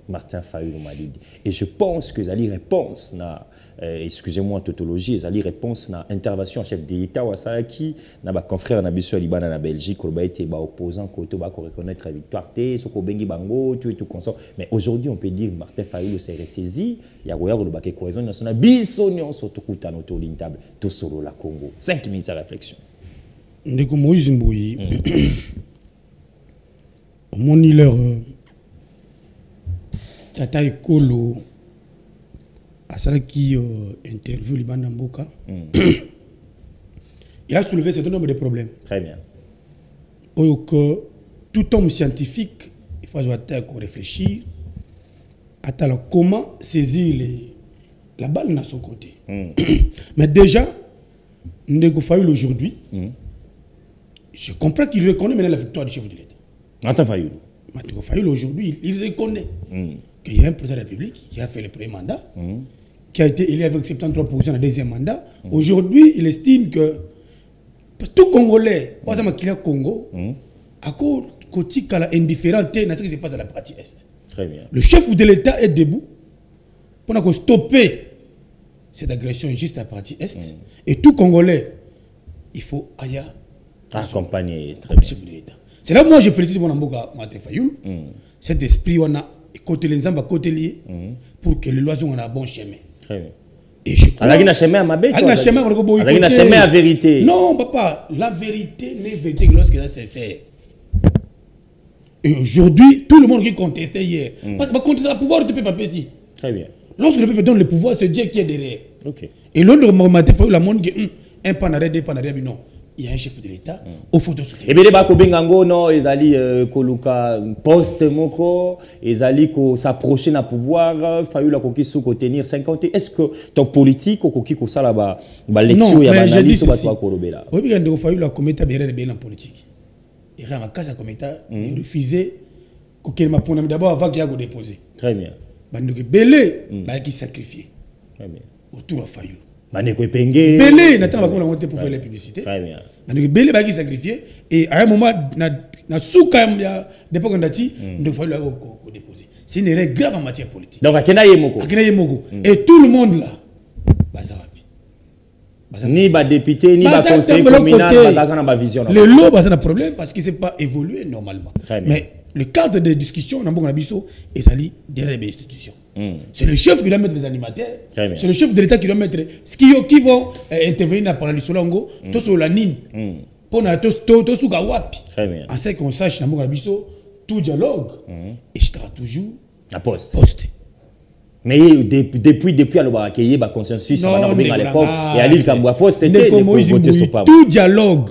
A: Martin Fayulu Malidi. Et je pense que Zali réponse na excusez-moi tautologie, Zali réponse na intervention chef d'État Wasalaki na ba confrère na biso Libana na Belgique ko ba été ba opposant ko to ba ko reconnaître la victoire té soko bengi bango tout et tout consort. Mais aujourd'hui on peut dire Martin Fayulu s'est ressaisi, ya goya ko ba ke cohésion nationale biso nyonso to kutana to l'intable to solo la Congo. 5 minutes de réflexion.
C: Ndeko Moïse Mbouyi omoni leur Tata Ekolo asalaki interview Libanda Mboka. Il a soulevé un certain nombre de problèmes.
A: Très bien.
C: Que tout homme scientifique, il faut réfléchir à comment saisir la balle dans son côté. Mais déjà, Ndeko Fayulu aujourd'hui, je comprends qu'il reconnaît maintenant la victoire du chef de l'État.
A: Martin Fayulu.
C: Ndeko Fayulu aujourd'hui, il reconnaît qu'il y a un président de la République qui a fait le premier mandat, qui a été élu avec 73% dans le deuxième mandat. Aujourd'hui, il estime que tout Congolais, par exemple, qu'il y a Congo, à cause de indifférent dans ce qui se passe à la partie Est.
A: Très bien.
C: Le chef de l'État est debout pour stopper cette agression juste à la partie Est. Et tout Congolais, il faut
A: accompagner
C: le chef de l'État. C'est là où moi je félicite mon amboka Martin Fayulu. Cet esprit, on a côté les amba côté lié pour que les lois soient un bon chemin.
A: Très bien.
C: Et je crois.
A: Alors, il y a un chemin à ma bête.
C: Il y a un chemin
A: à vérité.
C: Non, papa, la vérité n'est vérité que lorsque ça c'est. Et aujourd'hui, tout le monde qui contestait hier. Parce que contester le pouvoir du peuple ici.
A: Très bien.
C: Lorsque le peuple donne le pouvoir, c'est Dieu qui est derrière.
A: Ok.
C: Et l'autre, Martin Fayulu, la monde qui un panaré, deux panaré, mais non. Il y a un chef de l'État au faut de soutenir.
A: Et bien, les Bakobengango, non, ils allaient Koluka poste moko, ils allaient s'approcher d'un pouvoir, Fayulu la coquille sous tenir 50. Est-ce que ton politique ou coquille ça là-bas, lecture et analyse ou pas Kolobé là?
C: Oui, bien, il Fayulu a commis des erreurs en politique. Il a cassé il refusait qu'il m'a pris d'abord avant qu'il y ait déposé.
A: Très bien.
C: Il Belé qui sacrifié.
A: Très bien.
C: Autour de Fayulu.
A: Belé,
C: n'attend pas qu'on pour faire la publicité.
A: Très bien.
C: Belé qui sacrifié et à un moment na souka ya dépôt qu'on a dit il faut le déposer. C'est une erreur grave en matière politique.
A: Donc Akena Yemoko.
C: Et tout le monde là
A: ni ba député ni ba conseiller communal bazaka na vision.
C: Le lot a un problème parce qu'il ne s'est pas évolué normalement. Mais le cadre de discussion dans le biso est sali derrière les institutions. C'est le chef qui doit mettre les animateurs. C'est le chef de l'État qui doit mettre ce qui vont intervenir par la Solongo, tout sur la ligne. Pour tout sur Gawapi. En ce qu'on sache dans le biso, tout dialogue et je serai toujours
A: à poste. Mais depuis alors bah qu'il y a consensus à l'époque et à l'île Kamboua poste était
C: tout dialogue.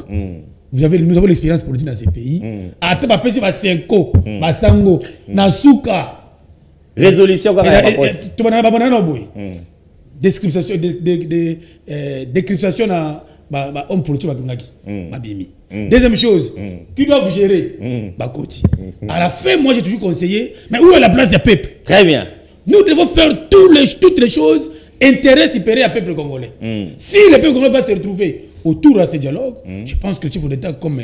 C: Nous avons l'expérience politique dans ces pays. Attends, pas passer 5 ans, Sango, Nasuka.
A: Résolution quand même poste.
C: Tu vas na boy. Décryptation na homme politique bakangaki. Babimi. Deuxième chose, qui doivent gérer Bakoti. À la fin, moi j'ai toujours conseillé, mais où est la place du peuple?
A: Très bien.
C: Nous devons faire toutes les choses intérêt supérieur à peuple congolais. Si le peuple congolais va se retrouver autour de ce dialogue, je pense que le chef de l'État, comme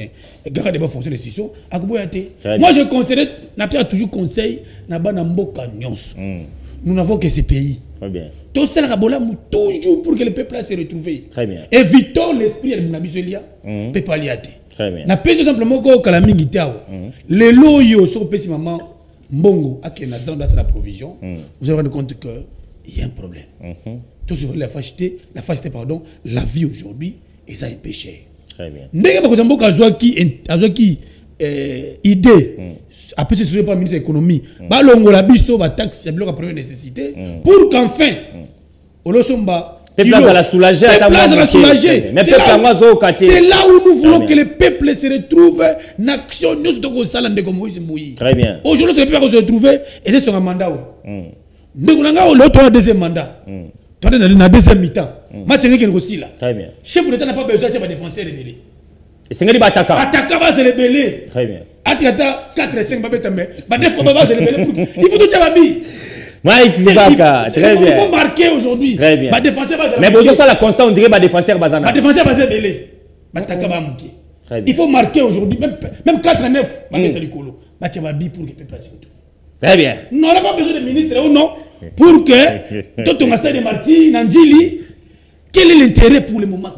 C: garde de bonne fonction de décision, moi je conseillerais, n'a toujours conseil, nous n'avons que ces pays.
A: Très bien.
C: Tout ça, toujours pour que le peuple se retrouve.
A: Très bien.
C: Évitons l'esprit de l'Abisolia, peuple aliaté.
A: Très bien.
C: N'a pas simplement que la mingitao. Les loyaux sont pessimement mbongo, à qui dans la provision, vous allez vous rendre compte qu'il y a un problème. Tout sur la facilité, la vie aujourd'hui, et ça est péché.
A: Très bien.
C: N'est-ce pas qui idée, après ce sujet par le ministre de l'économie, la biso, taxe, c'est la première nécessité, pour qu'enfin,
A: c'est là
C: où nous voulons que le peuple se retrouve en action.
A: Très bien.
C: Aujourd'hui, le peuple se retrouve et c'est son mandat. Nous avons le deuxième mandat. Dans la deuxième mi-temps.
A: Très bien.
C: Chef de l'État n'a pas besoin de défenseur rebellé.
A: Et c'est un attaquant.
C: Attaquant va se rebeller.
A: Très bien.
C: Attaquant 4 et 5 va se rebeller. Il faut tout faire.
A: Mike Mubaka, très bien.
C: Il faut marquer aujourd'hui.
A: Très bien.
C: Mais
A: pour ça, la constante, on dirait que défenseur Bazana.
C: Défenseur va se rebeller. Il faut marquer aujourd'hui, même 4 à 9, pour que le peuple se retrouve.
A: Très bien.
C: Non, on n'a pas besoin de ministre, ou non, pour que tout ton stade de Marty, Nandjili, quel est l'intérêt pour le moment?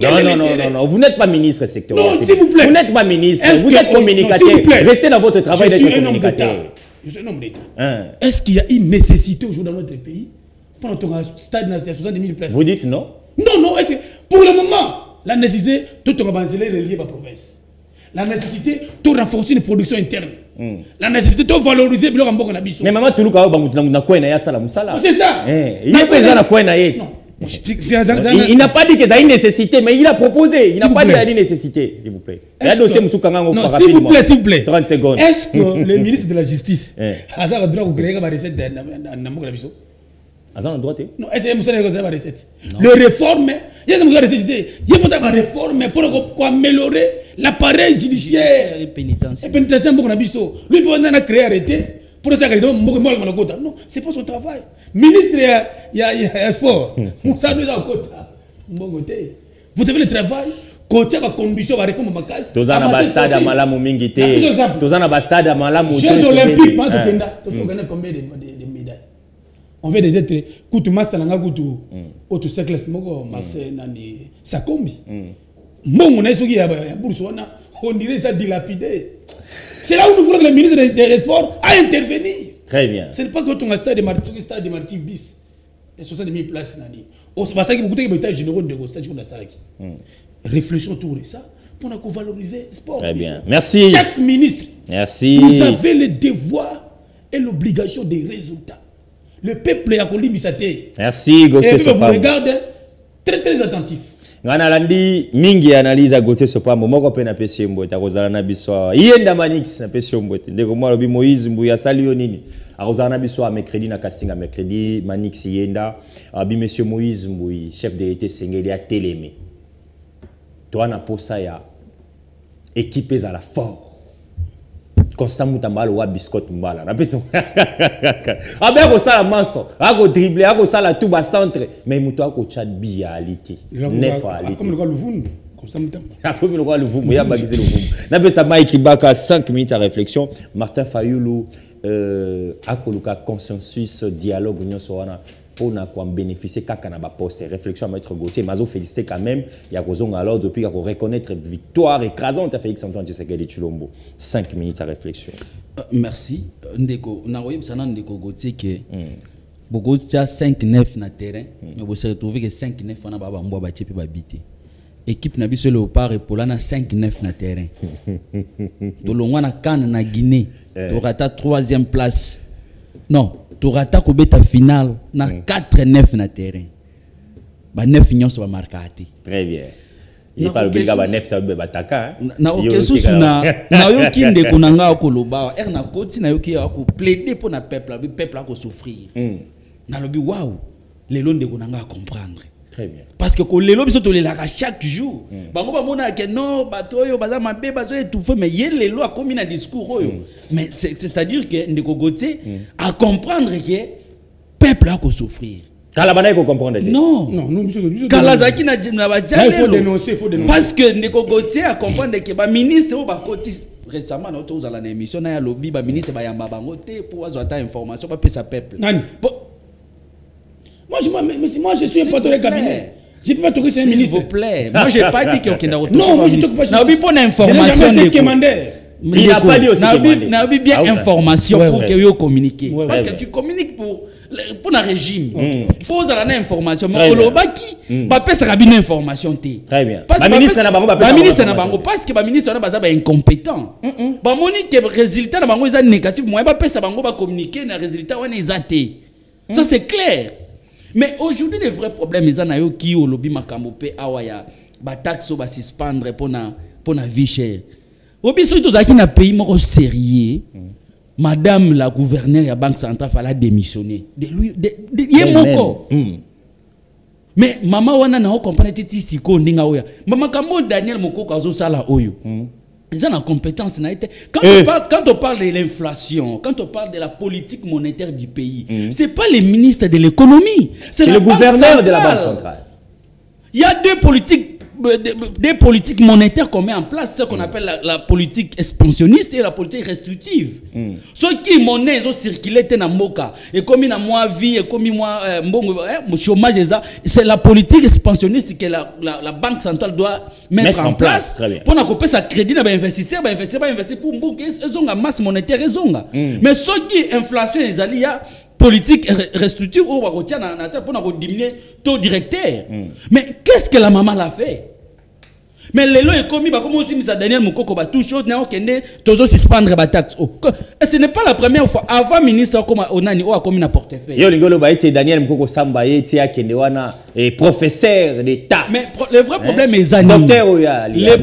A: Non, vous n'êtes pas ministre sectoriel.
C: Non, s'il vous plaît.
A: Vous n'êtes pas ministre, vous êtes communicateur. Restez dans votre travail d'être communicateur.
C: Je suis un homme d'État. Est-ce qu'il y a une nécessité aujourd'hui dans notre pays pour notre stade de 70 000 places?
A: Vous dites non?
C: Non, est-ce que pour le moment, la nécessité, tout on va relier la province. La nécessité de renforcer une production interne. La nécessité de valoriser le Rambo qu'on a besoin.
A: Mais maman, tout le monde n'a pas de salam.
C: C'est ça.
A: Il n'a pas de
C: non.
A: Il n'a pas dit qu'il y a une nécessité, mais il a proposé. Il n'a pas dit qu'il y a une nécessité, s'il vous plaît.
C: Non, s'il vous plaît.
A: 30 secondes.
C: Est-ce que le ministre de la Justice a le droit de créer une recette non, est-ce que vous avez recette? Le réforme, il y a des recette. Il faut avoir réforme pour améliorer l'appareil judiciaire
E: et pénitentiaire.
C: Lui, il peut créer arrêté pour ça qu'il non, c'est pas son travail. Ministre, il y a sport. Ça nous a vous avez le travail. Côté ma condition va réforme ma case.
A: Tozana bastade à malamu mingite. Tozana bastade à malamu.
C: Jeux olympiques, combien de médailles? On vient d'être kutu master nanga kutu auto cycle moko Marseille nani Sakombi. Mbongo na soki ya bourse wana on dirait ça dilapidé. C'est là où nous voulons que le ministre des Sports a intervenu.
A: Très bien.
C: Ce n'est pas que ton stade de Marty bis et 60 000 places nani. On se passe que beaucoup de états généraux de stade qu'on a ça qui. Réfléchissons autour de ça pour nous valoriser le sport.
A: Très bien. Merci.
C: Chaque ministre.
A: Merci.
C: Vous avez le devoir et l'obligation des résultats. Le peuple a connu Misaté.
A: Merci, Gauthier
C: Sopambo. Et vous regardez très attentif.
A: Ngana landi mingi analyse à Gauthier Sopambo moko pe na pesi mbote akozala na biso. Yenda Manix na pesi mbote. Ndeko mwa lobi Moïse Mbuya salio nini. Akozala na biso mercredi na casting à mercredi Manix yenda. Abi monsieur Moïse Mbuyi chef d'élite Sengeli a télémé. Toi na posa ya équipe à la fort. Constant Moutambala ou Biscotte Mbala. Ah ben, ako sala manso, ako dribbler, ako sala tout bas centre, mais muto ako chat bi à aliti. Neuf à aliti.
C: Comme le roi Louvumbu. Constant Moutambala.
A: Comme le roi Louvumbu, il y a bagizé Louvumbu. N'a ça Mike Baka 5 minutes à réflexion. Martin Fayoulou, ako luka consensus, dialogue, union soana. Pour bénéficier de poste réflexion à Maître Gauthier, Mazo félicité quand même. Il y a raison alors depuis qu'on reconnaître victoire écrasante à Félix Antoine Tshisekedi Tshilombo. 5 minutes à réflexion. Merci.
E: Ndeko, na voyé sana Ndeko Gauthier que beaucoup de 5-9 na terrain, mais vous se retrouvez que 5-9 on a baba mboa batie pe babité. Équipe na biso Léopard et Polana 5-9 na terrain. Tolongwa na CAN na Guinée, torata 3e place. Non. Torata kobeta final na 4-9 na terrain. Ba 9 unions va marquer.
A: Très bien. Il parle bien ba 9 tabe bataka.
E: Na okesusu na yoki ndeko nanga okoloba. Er na koti na yoki ako plaider pour na peuple ako souffrir. Na lobi waouh. Lelo ndeko nanga comprendre.
A: Très bien.
E: Parce que ko lelo biso to lelaka chaque jour. Bango ba mona que non bato oyo baza mabe bazo étouffer mais yé lelo a commis na discours oyo. Mais c'est-à-dire que Ndeko Gauthier à comprendre que peuple a ko souffrir.
A: Kalabana ko comprendre.
E: Non. Kalazaki na
C: il faut dénoncer,
E: parce que Ndeko Gauthier a comprendre que ba ministre o ba koti récemment na auto za la émission na ya lobby ba ministre ba yamba bango te pour avoir ta information pas pesa peuple.
C: Moi, je suis un patron de cabinet. Je ne peux pas toquer sur un ministre.
E: S'il vous plaît. Moi, je n'ai pas dit qu'il y a aucun
C: non, moi, je ne toque pas sur un ministre.
E: information.
A: Il n'a pas dit aussi
E: qu'il y a bien information pour que vous communiquiez. Parce que tu communiques pour le régime. Il faut avoir l'information. Mais au Lobaki, il n'y a pas une information.
A: Très bien.
E: Parce que le ministre n'a pas incompétent. Le résultat est négatif. Moi, je ne peux pas communiquer. Le résultat est ça, c'est clair. Mais aujourd'hui, les vrais problèmes, ils ont qui au lobby makambope awaya, ba taxe ba suspendre pour na vie chère. Obi so to zaki na pays moko sérieux. Madame la gouverneure de la Banque centrale fallait démissionner. De lui yemoko. Mais maman wana na comprendre titi siko ndinga oya. Maman kambo Daniel Moko kazo sala oyo. Ils ont la compétence. Quand on parle de l'inflation, quand on parle de la politique monétaire du pays, ce n'est pas le ministre de l'économie, c'est le gouverneur de la Banque centrale. Il y a deux politiques des politiques monétaires qu'on met en place, ce qu'on appelle la politique expansionniste et la politique restrictive. Ce qui monnaie ils ont circulé dans Moka et comme na moi vie et comme moi chômage c'est la politique expansionniste que la banque centrale doit mettre en place pour na couper sa crédit na investisseurs investir pour Mboka ils ont la masse monétaire ils ont mais ce qui inflation les alliés politique restructure ou pour diminuer taux directeur. Mais qu'est-ce que la maman l'a fait? Mais les lois est commis, comme aussi mis à Daniel Moukoko, tout chaud, n'a aucun toujours suspendre la taxe. Et ce n'est pas la première fois. Avant ministre comme Onani ou comme un portefeuille.
A: Yo l'ingolo ba été Daniel Moukoko Sambaye tia kendewana et professeur d'État.
E: Mais le vrai problème est Zani.
A: Docteur Oya,
E: les vrais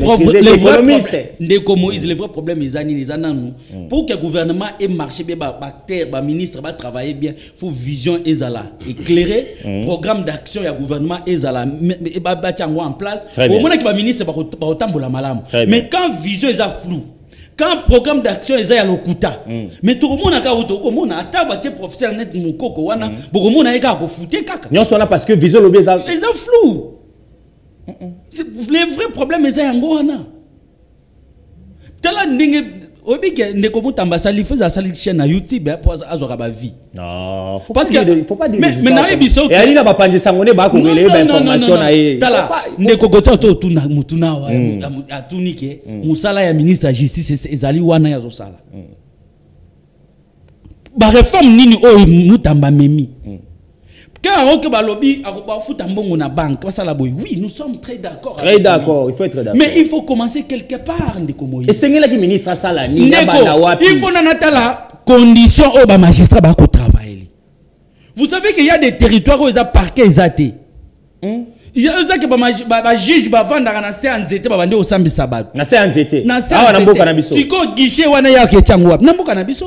E: problèmes est Zani, les Ananou. Pour que le gouvernement ait marché bien, terre, ministre va travailler bien, il faut vision ezala éclairée, programme d'action ya gouvernement ezala en place. Au moins que le ministre mais quand vision est flou, quand programme d'action est à l'okuta, mais tout le monde a professeur net Moukoko wana, beaucoup de monde a fouté kaka.
A: Non, c'est parce que vision les a
E: flou. Les vrais problèmes est à Ngoana. Tala ndenge obike ndeko mutamba sali faisait sali chaîne na YouTube pour azora ba vie.
A: Non, faut
E: parce
A: pas
E: que
A: faut pas dire.
E: Mais na ebiso
A: et ali na ba pandi sangone ba ko relé ba information na e.
E: Tala ndeko gotsa to tuna mutuna wa atunike musala ya ministre ya justice ezali wana ya zosala. Ba réforme nini o mutamba memi. Quand on va lobby, oui, nous sommes très d'accord.
A: Très d'accord, il faut être d'accord.
E: Mais il faut commencer quelque part.
A: Et c'est là qui ministre Sala ni
E: il faut la condition où les magistrats vont travailler. Vous savez qu'il y a des territoires où ils ont parqué les athées. Il y a des juges qui vont vendre dans CNZT, vont vendre au Sambi Sabat.
A: Dans CNZT.
E: Ah, on a cannabis. Si on guichet, on a ya qui tchangwa. On a cannabis.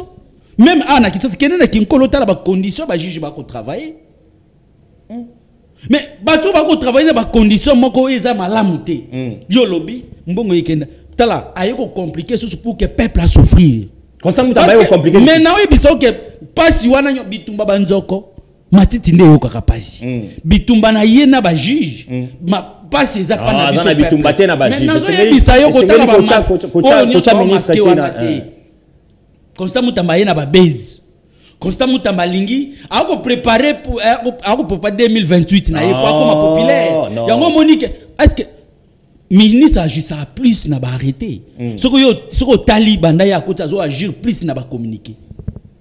E: Même à na qui ça, qui n'est qu'une colotale, les conditions, les juges vont travailler. Mais bateau va travailler dans des conditions moko eza malamute yo lobby mbongo yekenda tala ayeko compliqué pour que peuple a souffrir
A: constant mutamba yo compliqué
E: mais na oui biso que pasi wana nyo bitumba banzoko matiti nde yo kaka pasi bitumba na yena ba juge ma pasi eza pa na biso
A: bitumba te na ba juge
E: c'est bisa yo ko tala ba kocha ministre te constant mutamba yena ba base Constant Moutamba Lingi a préparé pour 2028 na pas comme populaire. Yango Monique est-ce que ministre agit ça plus na ba arrêter. Ce que Taliban ya côté zo agir plus na ba communiquer.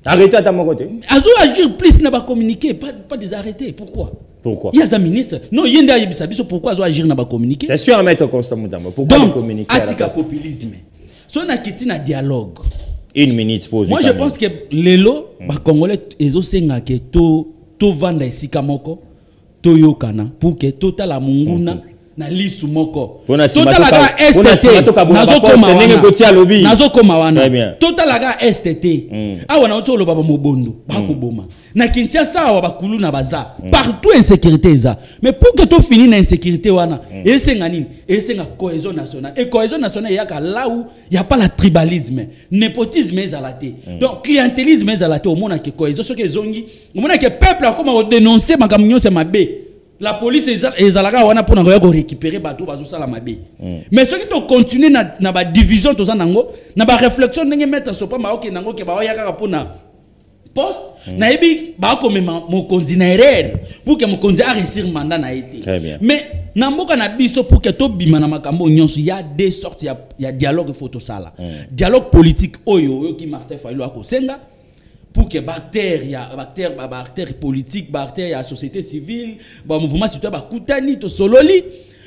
A: Arrêter à mon côté.
E: Azo agir plus na ba communiquer pas des arrêter. Pourquoi?
A: Il
E: y a un ministre. Non, il y a un ministre. Pourquoi zo agir na ba communiquer?
A: C'est sûr à mettre Constant Moutamba. Pourquoi
E: communiquer? Atika populisme. So na kiti na dialogue.
A: Une minute pause.
E: Moi je pense que les lots, les Congolais, ils ont que tout vendre ici kamoko, tout yokana, pour que tout la munguna na lisu moko. Tout la ga STT, nazo koma wana. Tout la ga STT. Awa na otolo baba mobondo, bako boma. Na Kinshasa awa bakulu na baza. Partout insécurité za. Mais pour que tout finisse na insécurité wana, esenga nini? Esenga cohésion nationale. Et cohésion nationale yaka là où il y a pas la tribalisme, népotisme ezalate. Donc clientélisme ezalate au monde que cohésion ce que zongi, au monde que peuple a comme dénoncer makamnyo c'est mabé. La police ezalaka wana pour na récupérer bateau bazo sala mabé. Mais ceux qui to continuer na ba division to za nango, na ba réflexion ndenge mettre sopa ma ok nango ke ba yaka pour na poste na ebi ba ko mema mokonzi na erreur pour que mokonzi a réussir mandat na été. Mais na mboka na biso pour que to bima na makambo nyonso il y a deux sortes il y a dialogue photo sala. Dialogue politique oyo ki Martin Fayulu akosenga pour que bactère ya bactère politique bactère ya société civile ba mouvement citoyen ba kutani to sololi.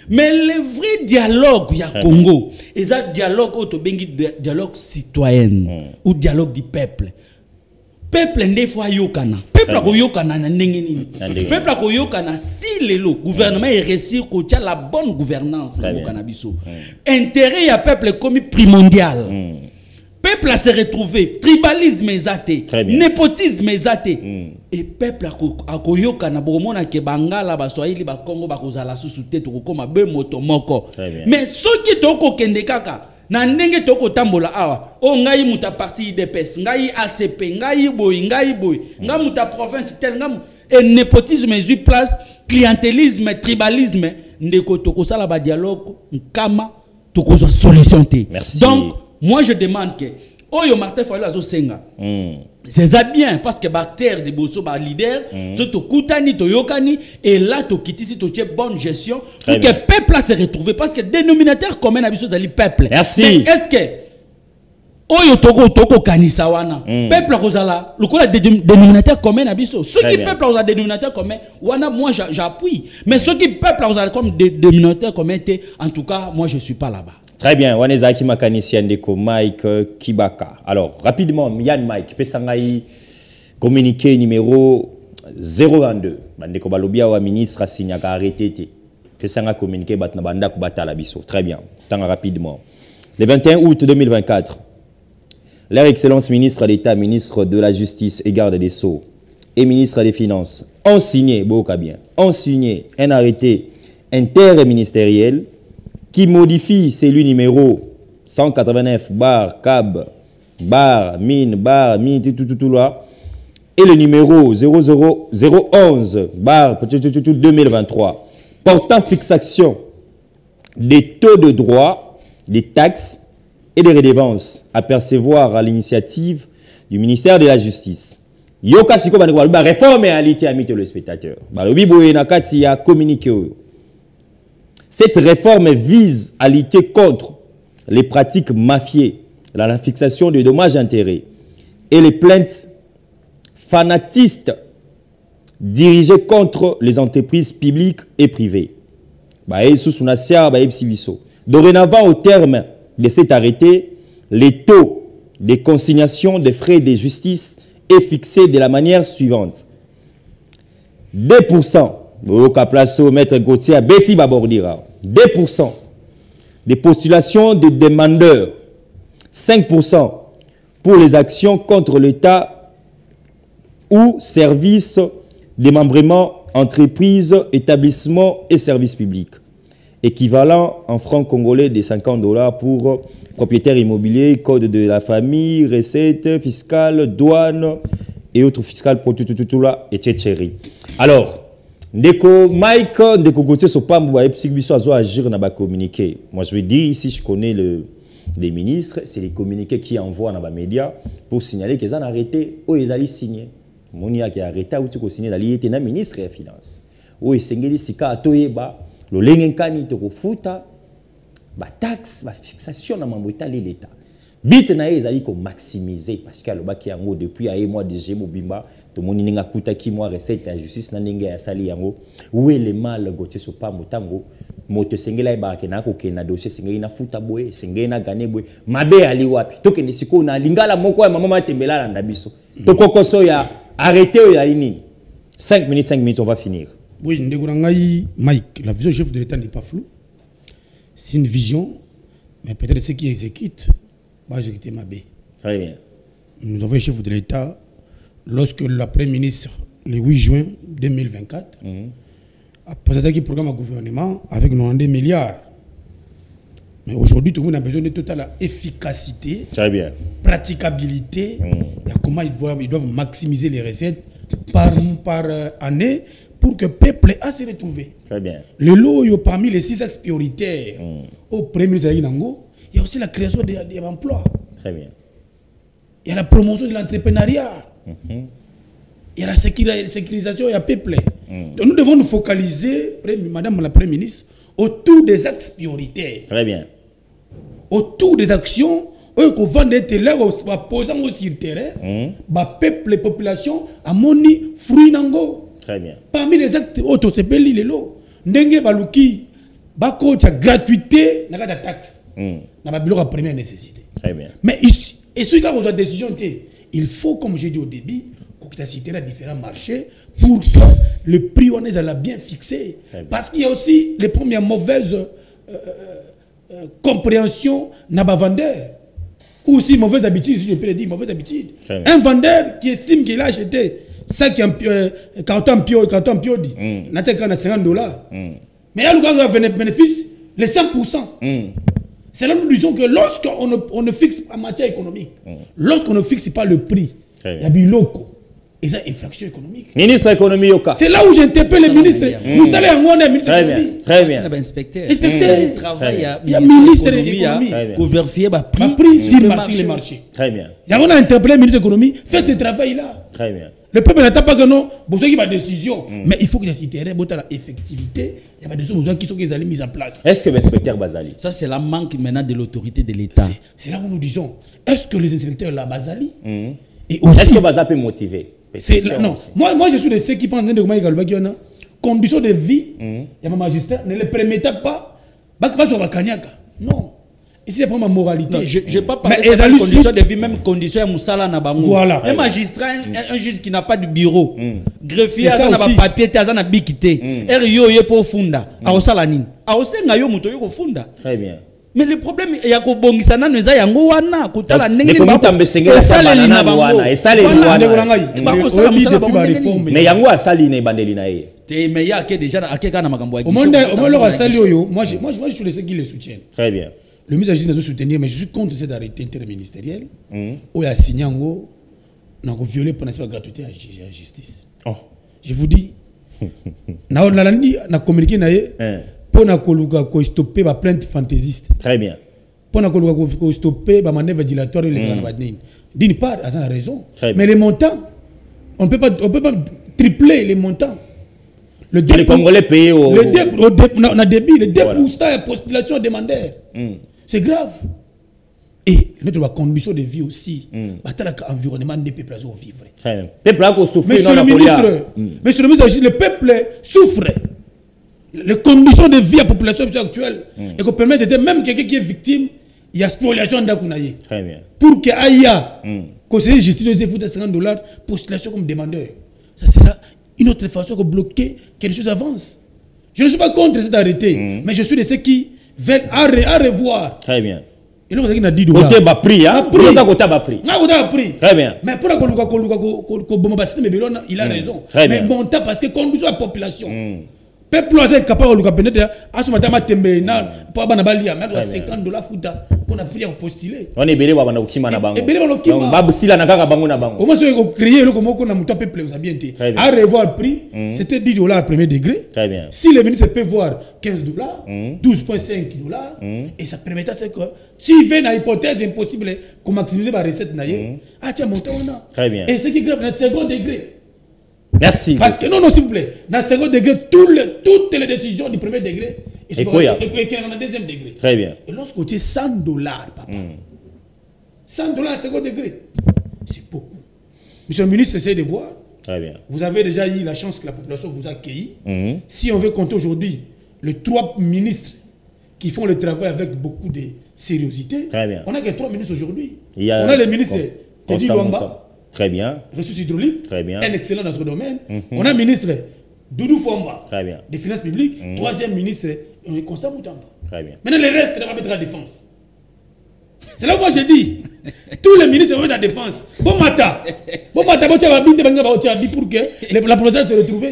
E: Mais le vrai dialogue ya Congo est un dialogue auto bengi dialogue citoyen ou dialogue du peuple. Peuple ndé fois yokana. Peuple ko yokana na ndenge nini. Peuple ko yokana si le gouvernement est réussir ko tia la bonne gouvernance au Canabiso. Intérêt ya peuple comme primordial. Peuple a se retrouvé tribalisme exaté, népotisme exaté. Et peuple a koyoka na bomona ke bangala ba swahili ba Congo ba kozala susu te to koma be moto moko. Mais ceux qui to ko kende kaka na ndenge toko tambola awa o ngai muta parti IDPS ngai ACP ngai boy nga muta province tel ngam et népotisme est place clientélisme tribalisme ndeko toko sala ba dialogue nkama toko so solution te. Donc moi je demande que Oyo Martin Fayulu azo senga. C'est ça bien parce que bactère de bosso ba leader surtout kutani to yokani et là to kitisi to bonne gestion pour que peuple se retrouve parce que dénominateur commun na biso zali peuple.
A: Merci.
E: Est-ce que Oyo toko kanisa wana peuple kozala lokola dénominateur commun na biso ceux qui peuple kozala dénominateur commun wana moi j'appuie mais ceux qui peuple kozala comme dénominateur commun en tout cas moi je suis pas là-bas.
A: Très bien, Wanezaki Makanisi Andeko Mike Kibaka. Alors, rapidement, Yann Mike, Pesangaï, communiqué numéro 022. Bandeko Balobia wa ministre Signaka arrêté. Pesanga communiqué Batnabanda Kubata Labiso. Très bien, tant rapidement. Le 21 août 2024, leur Excellence ministre d'État, ministre de la Justice et Garde des Sceaux et ministre des Finances ont signé, ont signé un arrêté interministériel qui modifie celui numéro 189 bar cab bar mine tout là et le numéro 00011 bar 2023 portant fixation des taux de droit, des taxes et des redevances à percevoir à l'initiative du ministère de la Justice. Yoka siko ba réforme et alité ami le spectateur. Ba lobi boye na kati ya communiqué. Cette réforme vise à lutter contre les pratiques mafiées, la fixation de dommages-intérêts et les plaintes fanatistes dirigées contre les entreprises publiques et privées. Dorénavant, au terme de cet arrêté, les taux de consignation des frais de justice est fixé de la manière suivante. 2%. Maître Gauthier, Betty Babordira, 2% des postulations de demandeurs, 5% pour les actions contre l'État ou services, démembrement, entreprises, établissements et services publics, équivalent en francs congolais de $50 pour propriétaires immobiliers, code de la famille, recettes fiscales, douane et autres fiscales pour tout là, etc. Alors, Ndeko Mike, Ndeko Gauthier Sopambo, agir na ba communiqué. Moi je veux dire ici, je connais les ministres, c'est les communiqués qui envoient dans les médias pour signaler qu'ils ont arrêté ou ils allaient signer. Monia qui a arrêté ou tu ko signer d'aller était na ministre des finances. Ou esengeli sika atoyeba, lo lengenkani to ko futa ba taxe, ba fixation na mambo etali l'état. Bit na ils allaient ko maximiser parce que alobaki yango depuis ay mois de juillet mobimba to moni ninga kutaki moi recette ya justice na ndenge ya sali yango où est le mal Gauthier Sopambo tango moto sengela ba ke na ko ke na dossier sengeli na futa boye sengeli na gane boye mabe ali wapi to ke nisiko na lingala moko ya mama matembela na ndabiso to kokoso ya arrêter ya nini 5 minutes on va finir.
C: Oui, ndeko ngai Mike, la vision chef de l'État n'est pas floue. C'est une vision mais peut-être ceux qui exécutent bah, j'ai quitté ma baie.
A: Très bien.
C: Nous avons un chef de l'État, lorsque le Premier ministre, le 8 juin 2024, a présenté un programme au gouvernement avec 92 milliards. Mais aujourd'hui, tout le monde a besoin de totale efficacité,
A: très bien,
C: praticabilité, et comment ils doivent maximiser les recettes par année pour que le peuple a se retrouver.
A: Très bien.
C: Le lot, parmi les 6 axes prioritaires au Premier ministre, il y a aussi la création d'emplois.
A: Très bien.
C: Il y a la promotion de l'entrepreneuriat. Il y a la sécurisation, il y a peuple. Donc nous devons nous focaliser, Madame la Première ministre, autour des axes prioritaires.
A: Très bien.
C: Autour des actions, qu'on vend des télés, posant aussi le terrain, peuple, les populations, à moni, fruits nango.
A: Très bien.
C: Parmi les actes, auto, c'est belle les lots. Ndenge baluki, bako, tu as gratuité, n'a pas de taxe. N'a pas de première nécessité.
A: Très bien.
C: Mais ici, et ce qui a décision, il faut, comme j'ai dit au début, qu'on cite les différents marchés pour que le prix on est bien fixé. Parce qu'il y a aussi les premières mauvaises compréhensions n'a pas vendeur. Ou aussi mauvaise habitude, si je peux le dire, mauvaise habitude. Un vendeur qui estime qu'il a acheté 5 carton piodi, n'a pas $50. Mais il y a le bénéfice, les 100%. C'est là nous disons que lorsqu'on ne fixe pas en matière économique, lorsqu'on ne fixe pas le prix, il y a des locaux. Et ça, infraction économique.
A: Ministre économie
C: c'est là où j'interpelle les ministres. Vous savez, on est ministre
A: très bien, très bien.
E: Inspecteur.
C: Il y a ministre de l'économie.
E: Pour vérifier le
C: prix sur les marchés.
A: Très bien.
C: Il y a on a interpellé le ministre de l'économie. Faites ce travail-là.
A: Très bien.
C: Le peuple n'attend pas que non. Vous savez qu'il y a des décisions. Mais il faut qu'il y ait l'effectivité. Il y a des choses qui sont mises en place.
A: Est-ce que l'inspecteur Bazali?
E: Ça, c'est la manque maintenant de l'autorité de l'État.
C: C'est là où nous disons, est-ce que les inspecteurs là, Bazali
A: est-ce que Bazali peut motiver?
C: Non, moi je suis de ceux qui pensent que les conditions de vie, il y a un magistrat, ne les permettent pas. Non. Ici, c'est pas ma moralité.
E: Je ne vais pas parler de conditions de vie, même conditions de Moussala na bango.
C: Voilà.
E: Un magistrat, un juge qui n'a pas de bureau, greffier, ça n'a pas papier, ça n'a pas bikité. RIO, il est pour funda. Aosala nini. Aosé ngayo muto yo funda.
A: Très bien.
E: Mais le problème, il y a que bongisana nous a yango wana kutala nengeni
A: mais yango asali ne bandeli na ye.
E: Mais il y a que déjà akeka na makambo ya
C: au monde leur asali oyo, moi je suis ceux qui le soutiennent.
A: Très bien.
C: Le ministre de la Justice soutenir, mais je suis contre cet arrêté interministériel où il y a signé en gros n'a violé pendant la gratuité à la justice. Je vous dis, na communiqué na ye pour na koluka ko stopper ba plainte fantaisiste.
A: Très bien.
C: Pour na koluka ko stopper ba manœuvre dilatoire les d'une part, ça a raison. Mais les montants, on peut pas tripler les montants.
A: Les Congolais payés au
C: débit, le dépoustage et postulation demandeur. C'est grave. Et notre condition de vie aussi, l'environnement des peuples à vivre.
A: Très bien. Peuple a souffert.
C: Monsieur le ministre, le peuple souffre. Les conditions de vie à la population actuelle et qu'on permet d'aider même quelqu'un qui est victime, il y a spoliation d'Akunaye.
A: Très bien.
C: Pour que Aya, conseiller justice de $50, postulation comme demandeur. Ça sera une autre façon de bloquer que les choses avancent. Je ne suis pas contre cet arrêté, mais je suis de ceux qui veulent à revoir.
A: Très bien.
C: Et là, on a dit
A: côté bas prix, hein?
C: Prix.
A: Très bien.
C: Mais pour il a raison. Mais montant parce que conduisons la population. Peuple est capable de pénétrer à ce matin pour $50 pour faire postuler.
A: On est belé na bango. Donc babusila na kaka bango na bango.
C: Au moins on créer le comme on a muta peuple vous a bien été. À revoir prix, c'était $10 premier degré.
A: Très bien.
C: Si le ministre peut voir $15, $12.5 et ça permettait que s'il vient à hypothèse impossible qu'on maximise la recette naïe, tiens monter on a. Très bien. Et ce qui est grave dans le second degré.
A: Merci.
C: Parce que non, s'il vous plaît, dans le second degré, toutes les décisions du premier degré, et dans le deuxième degré.
A: Très bien.
C: Et lorsqu'on dit $100, papa, $100 second degré, c'est beaucoup. Monsieur le ministre, essayez de voir.
A: Très bien.
C: Vous avez déjà eu la chance que la population vous accueille. Si on veut compter aujourd'hui les 3 ministres qui font le travail avec beaucoup de sériosité, on n'a que 3 ministres aujourd'hui. On a le ministre Teddy Luamba.
A: Très bien.
C: Ressources hydrauliques.
A: Très bien.
C: Un excellent dans ce domaine. On a un ministre Doudou Fomba.
A: Très bien.
C: Des finances publiques. 3e ministre Constant Moutamba.
A: Très bien.
C: Maintenant, le reste, on va mettre à la défense. C'est là où moi je dis. Tous les ministres vont mettre à la défense. Bon matin, pour que la province se retrouve.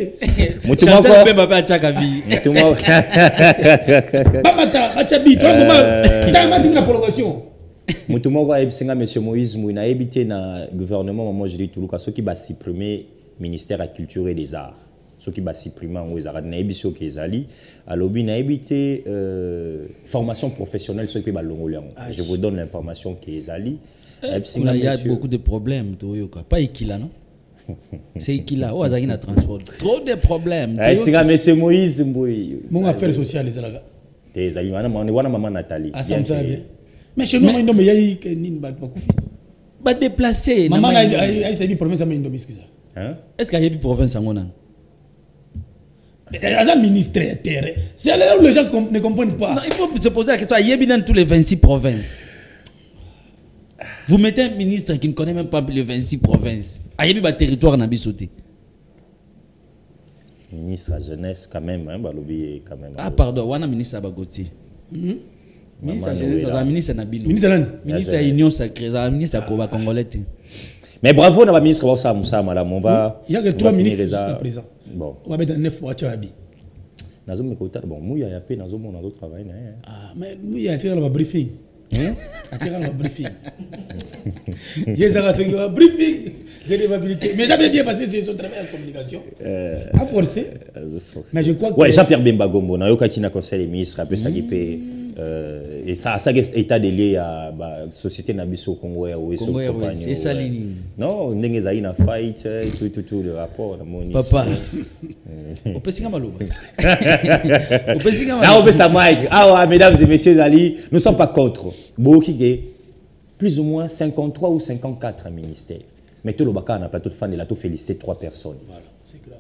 E: Chancel peut pas faire vie.
C: Bon matin, la prolongation.
A: Mutumoko ebsenga monsieur Moïse Mouina évité na gouvernement moi je dis tout cas ceux qui va supprimer ministère de la culture et des arts ceux qui va supprimer en aux arts na ebiso kezali alobi na évité formation professionnelle ceux qui va longoler je vous donne l'information kezali
E: il y a beaucoup de problèmes pas Ikila non c'est Ikila ou azaki na transport trop de problèmes
A: c'est monsieur Moïse Mboui
C: mon affaire sociale les alaga
A: des amis wana maman Nathalie
C: ça me bien. Mais chez nous, il y a eu
E: des déplacés.
C: Maman a eu province à Indomie.
E: Est-ce qu'il y a eu province à Monan?
C: Il y a un ministre terre. C'est là où les gens ne comprennent pas.
E: Non, il faut se poser la question. Il y a eu dans tous les 26 provinces. Vous mettez un ministre qui ne connaît même pas les 26 provinces. Il y a eu un territoire dans Bissoté.
A: Ministre de la jeunesse, quand même. Quand même.
E: Ah, pardon, on a ministre Abagoti. Ministre de la jeunesse, c'est un ministre Nabino. Ministre de l'Union sacrée, c'est un ministre de la Congolais.
A: Mais bravo, on a ministre Moussa, madame. On va.
C: Il y a que 3 ministres jusqu'à présent. Bon. On va mettre 9 fois à Tchabi.
A: Nazo me kota bon mouya ya pe nazo mon autre travail
C: Ah mais nous il y a tiré le briefing. Attirant le briefing. Yes, ça c'est un briefing. Mais ça bien passé c'est son travail en communication. À forcer. Mais je crois que
A: ouais, Jean-Pierre Bemba Gombo na yoka tina conseil des ministres après ça qui peut et ça état de lié à la société na biso au Congo ou
E: c'est ça ligne.
A: Non, ndenge za ina fight tout le rapport na moni.
E: Papa. On peut singa malo. On peut singa malo.
A: Là on peut ça Mike. Ah mesdames et messieurs Ali, nous sommes pas contre. Beaucoup plus ou moins 53 ou 54 ministères. Mais tout le baka na plateau de fan et là tout féliciter 3 personnes. Voilà.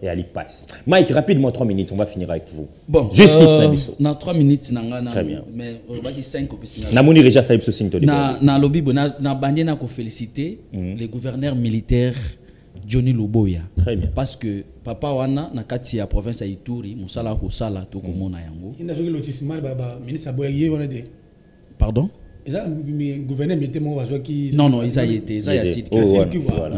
A: Et Ali passe. Mike, rapidement 3 minutes, on va finir avec vous.
E: Bon,
A: justice
E: na 3 minutes nanga na.
A: Très bien.
E: Mais on va dire 5 au piscine.
A: Na moni reja saib so sinto.
E: Na lobby na bandé na ko féliciter les gouverneurs militaires Johnny Luboya.
A: Très bien.
E: Parce que papa wana na kati ya province ya Ituri musala ko sala to ko mona yango.
C: Il n'a fait lotissement baba ministre Aboyé on a dit.
E: Pardon?
C: Ils a gouverneur militaire mo bazwa qui.
E: Non non, ils a été, ils a site.
C: Voilà.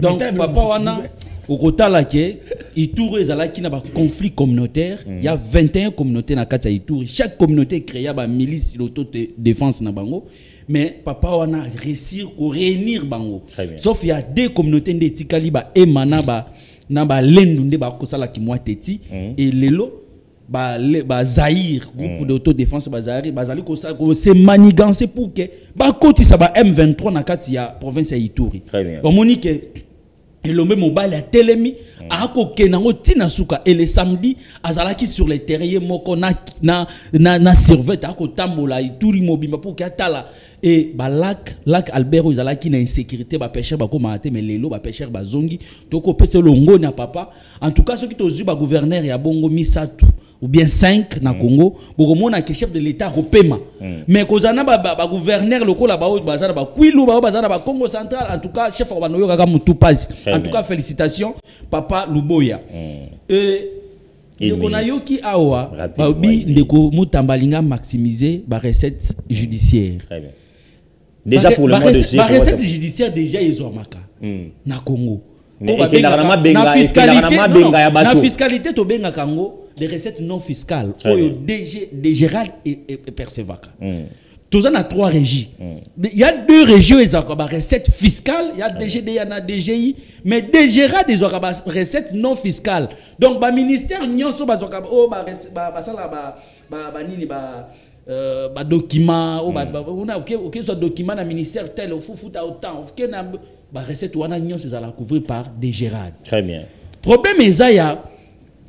E: Donc papa wana au kotala ke Ituri ezalaki na ba conflit communautaire, il y a 21 communautés na kati ya Ituri. Chaque communauté créa ba milice d'auto-défense na bango. Mais papa wana réussir ko réunir bango. Sauf il y a 2 communautés de tikali ba emana ba na ba lendu nde ba kosala ki mwa teti et lelo ba Zaïre groupe d'autodéfense ba Zaïre bazali ko se manigancer pour que ba koti sa ba M23 na kati ya province ya Ituri.
A: Très bien.
E: On moni que elombe mobile ya telemi ako kenango tina suka et le samedi azalaki sur les terrains moko na servette ako tambola Ituri mobimba pour que atala et ba lac Albert izalaki na insécurité ba pêcheur ba komate mais lelo ba pêcheur ba zongi toko pese longo na papa en tout cas ceux qui tozu ba gouverneur ya bongo misatu ou bien 5 na Congo bokomona que chef de l'état repema mais kozana ba gouverneur lokola ba bazana ba kwilu ba bazana ba Congo central en tout cas chef ba noyo kaka mutu passe en tout cas félicitations papa Luboya ndeko na yoki awa babi ndeko mutambalinga maximiser ba recettes judiciaires.
A: Très bien. Déjà pour le mois de juillet
E: ba recettes judiciaires déjà ezomaka na Congo
A: na
E: fiscalité to benga kango les recettes non fiscales oyo DGRAD et percevaka. Tous en a 3 régies. Il y a 2 régions ils ont ba recettes fiscales, il y a DGD, il y a DGI, mais DGRAD ils ont ba recettes non fiscales. Donc ba ministère nyonso ba zoka ba sala ba nini ba document ou on a OK soit document na ministère tel au futa autant OK na ba recette wana nyonso za la couvrir par DGRAD.
A: Très bien.
E: Problème eza ya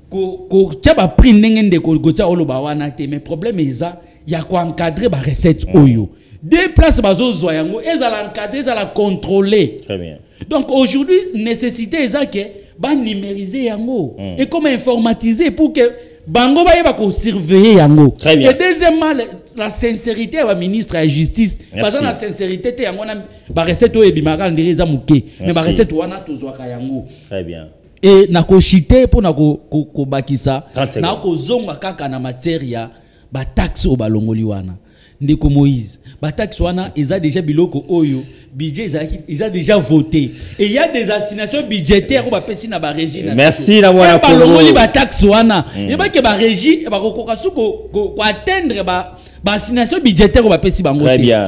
E: ko tia ba prix ndenge ndeko gotia oloba wana te mais problème eza ya ko encadrer ba recette oyo. Des places bazo zo yango ezala encadrer ezala contrôler.
A: Très bien.
E: Donc aujourd'hui nécessité eza que ba numériser yango et comment informatiser pour que bango ba yeba ko surveiller yango.
A: Très bien.
E: Et deuxièmement la sincérité ya ba ministre de la justice parce que la sincérité te yango na ba recette oyo ebimaka ndiriza muke mais ba recette wana tozwaka yango.
A: Très bien.
E: Et na ko chiter pour na ko bakisa na ko zonga kaka na matière ya ba taxe o balongoli wana ndeko Moïse ba taxe wana eza déjà biloko oyo budget ils ont déjà voté et il y a des assignations budgétaires ba pesi na ba régie.
A: Merci na moi
E: ba balongoli ba taxe wana et ba ke ba régie ba ko koka suko ko atteindre ba assignation budgétaire ba pesi bango.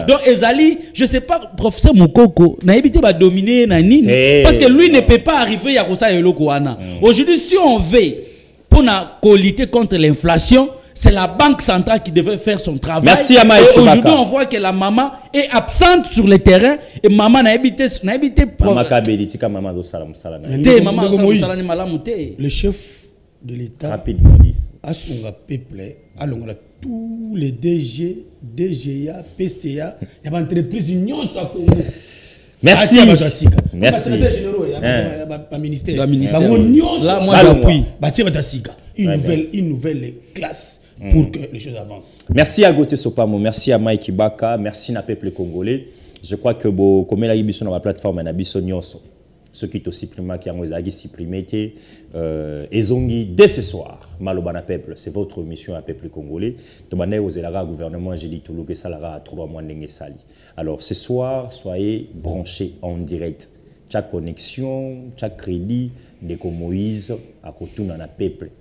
E: Donc ezali je sais pas professeur Mukoko na ebité ba dominer na nini parce que lui ne peut pas arriver ya ko sa eloko wana. Aujourd'hui si on veut pour na lutter contre l'inflation c'est la banque centrale qui devait faire son travail.
A: Merci à Maïk.
E: Aujourd'hui, on voit que la maman est absente sur le terrain et maman n'a habité.
C: Le chef de l'État
A: rapidement
C: a son peuple, a tous les DG, DGA, PCA, il y a entreprise union à Congo.
A: Merci.
C: Merci.
E: Là, moi, j'appuie.
C: Une nouvelle classe pour que les choses avancent.
A: Merci à Gauthier Sopamo, merci à Mike Ibaka, merci à peuple congolais. Je crois que comme la émission sur la plateforme Nabiso Nyonso, ceux qui sont supprimés, qui ont été supprimés, ezongi dès ce soir. Malobana peuple, c'est votre mission à peuple congolais. Tomane ozelara gouvernement, j'ai dit tout le que ça lara à 3 mois n'engue sali. Alors ce soir, soyez branchés en direct. Chaque connexion, chaque crédit, Ndeko Moïse, à Kotuna na peuple.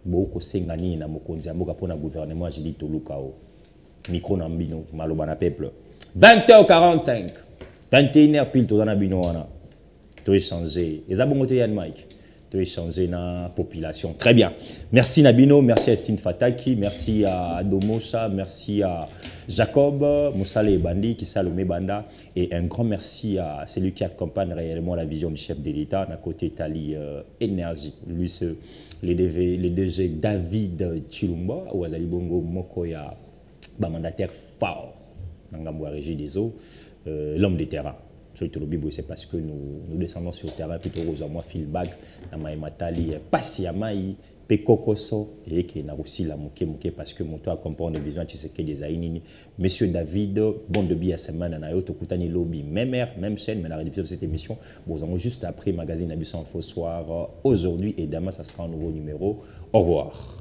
A: beaucoup sengani na mokonzi mboka pour na gouvernement Jili Tolukao micro na mbino maloba na peuple 20h45 21h pile to na bino wana to échanger et ça bon côté Yann Mike to échanger na population très bien merci Nabino merci à Estine Fataki merci à Domosha merci à Jacob Moussale Bandi qui Salomé Banda et un grand merci à celui qui accompagne réellement la vision du chef de l'État à côté Tali Énergie lui le DG David Chilumba ou Azali Bongo Mokoya mandataire fort dans la régie des eaux l'homme de terrain. C'est parce que nous descendons sur le terrain plutôt aux moi feedback dans ma matali patiemment pe kokoso et qui n'a aussi la muke parce que mon toi comprend les visions que des aïnini monsieur David bon de bien semaine na yo to kutani lobby même heure même chaîne mais la rediffusion de cette émission bon on juste après magazine Abisson Info soir aujourd'hui et demain ça sera un nouveau numéro au revoir.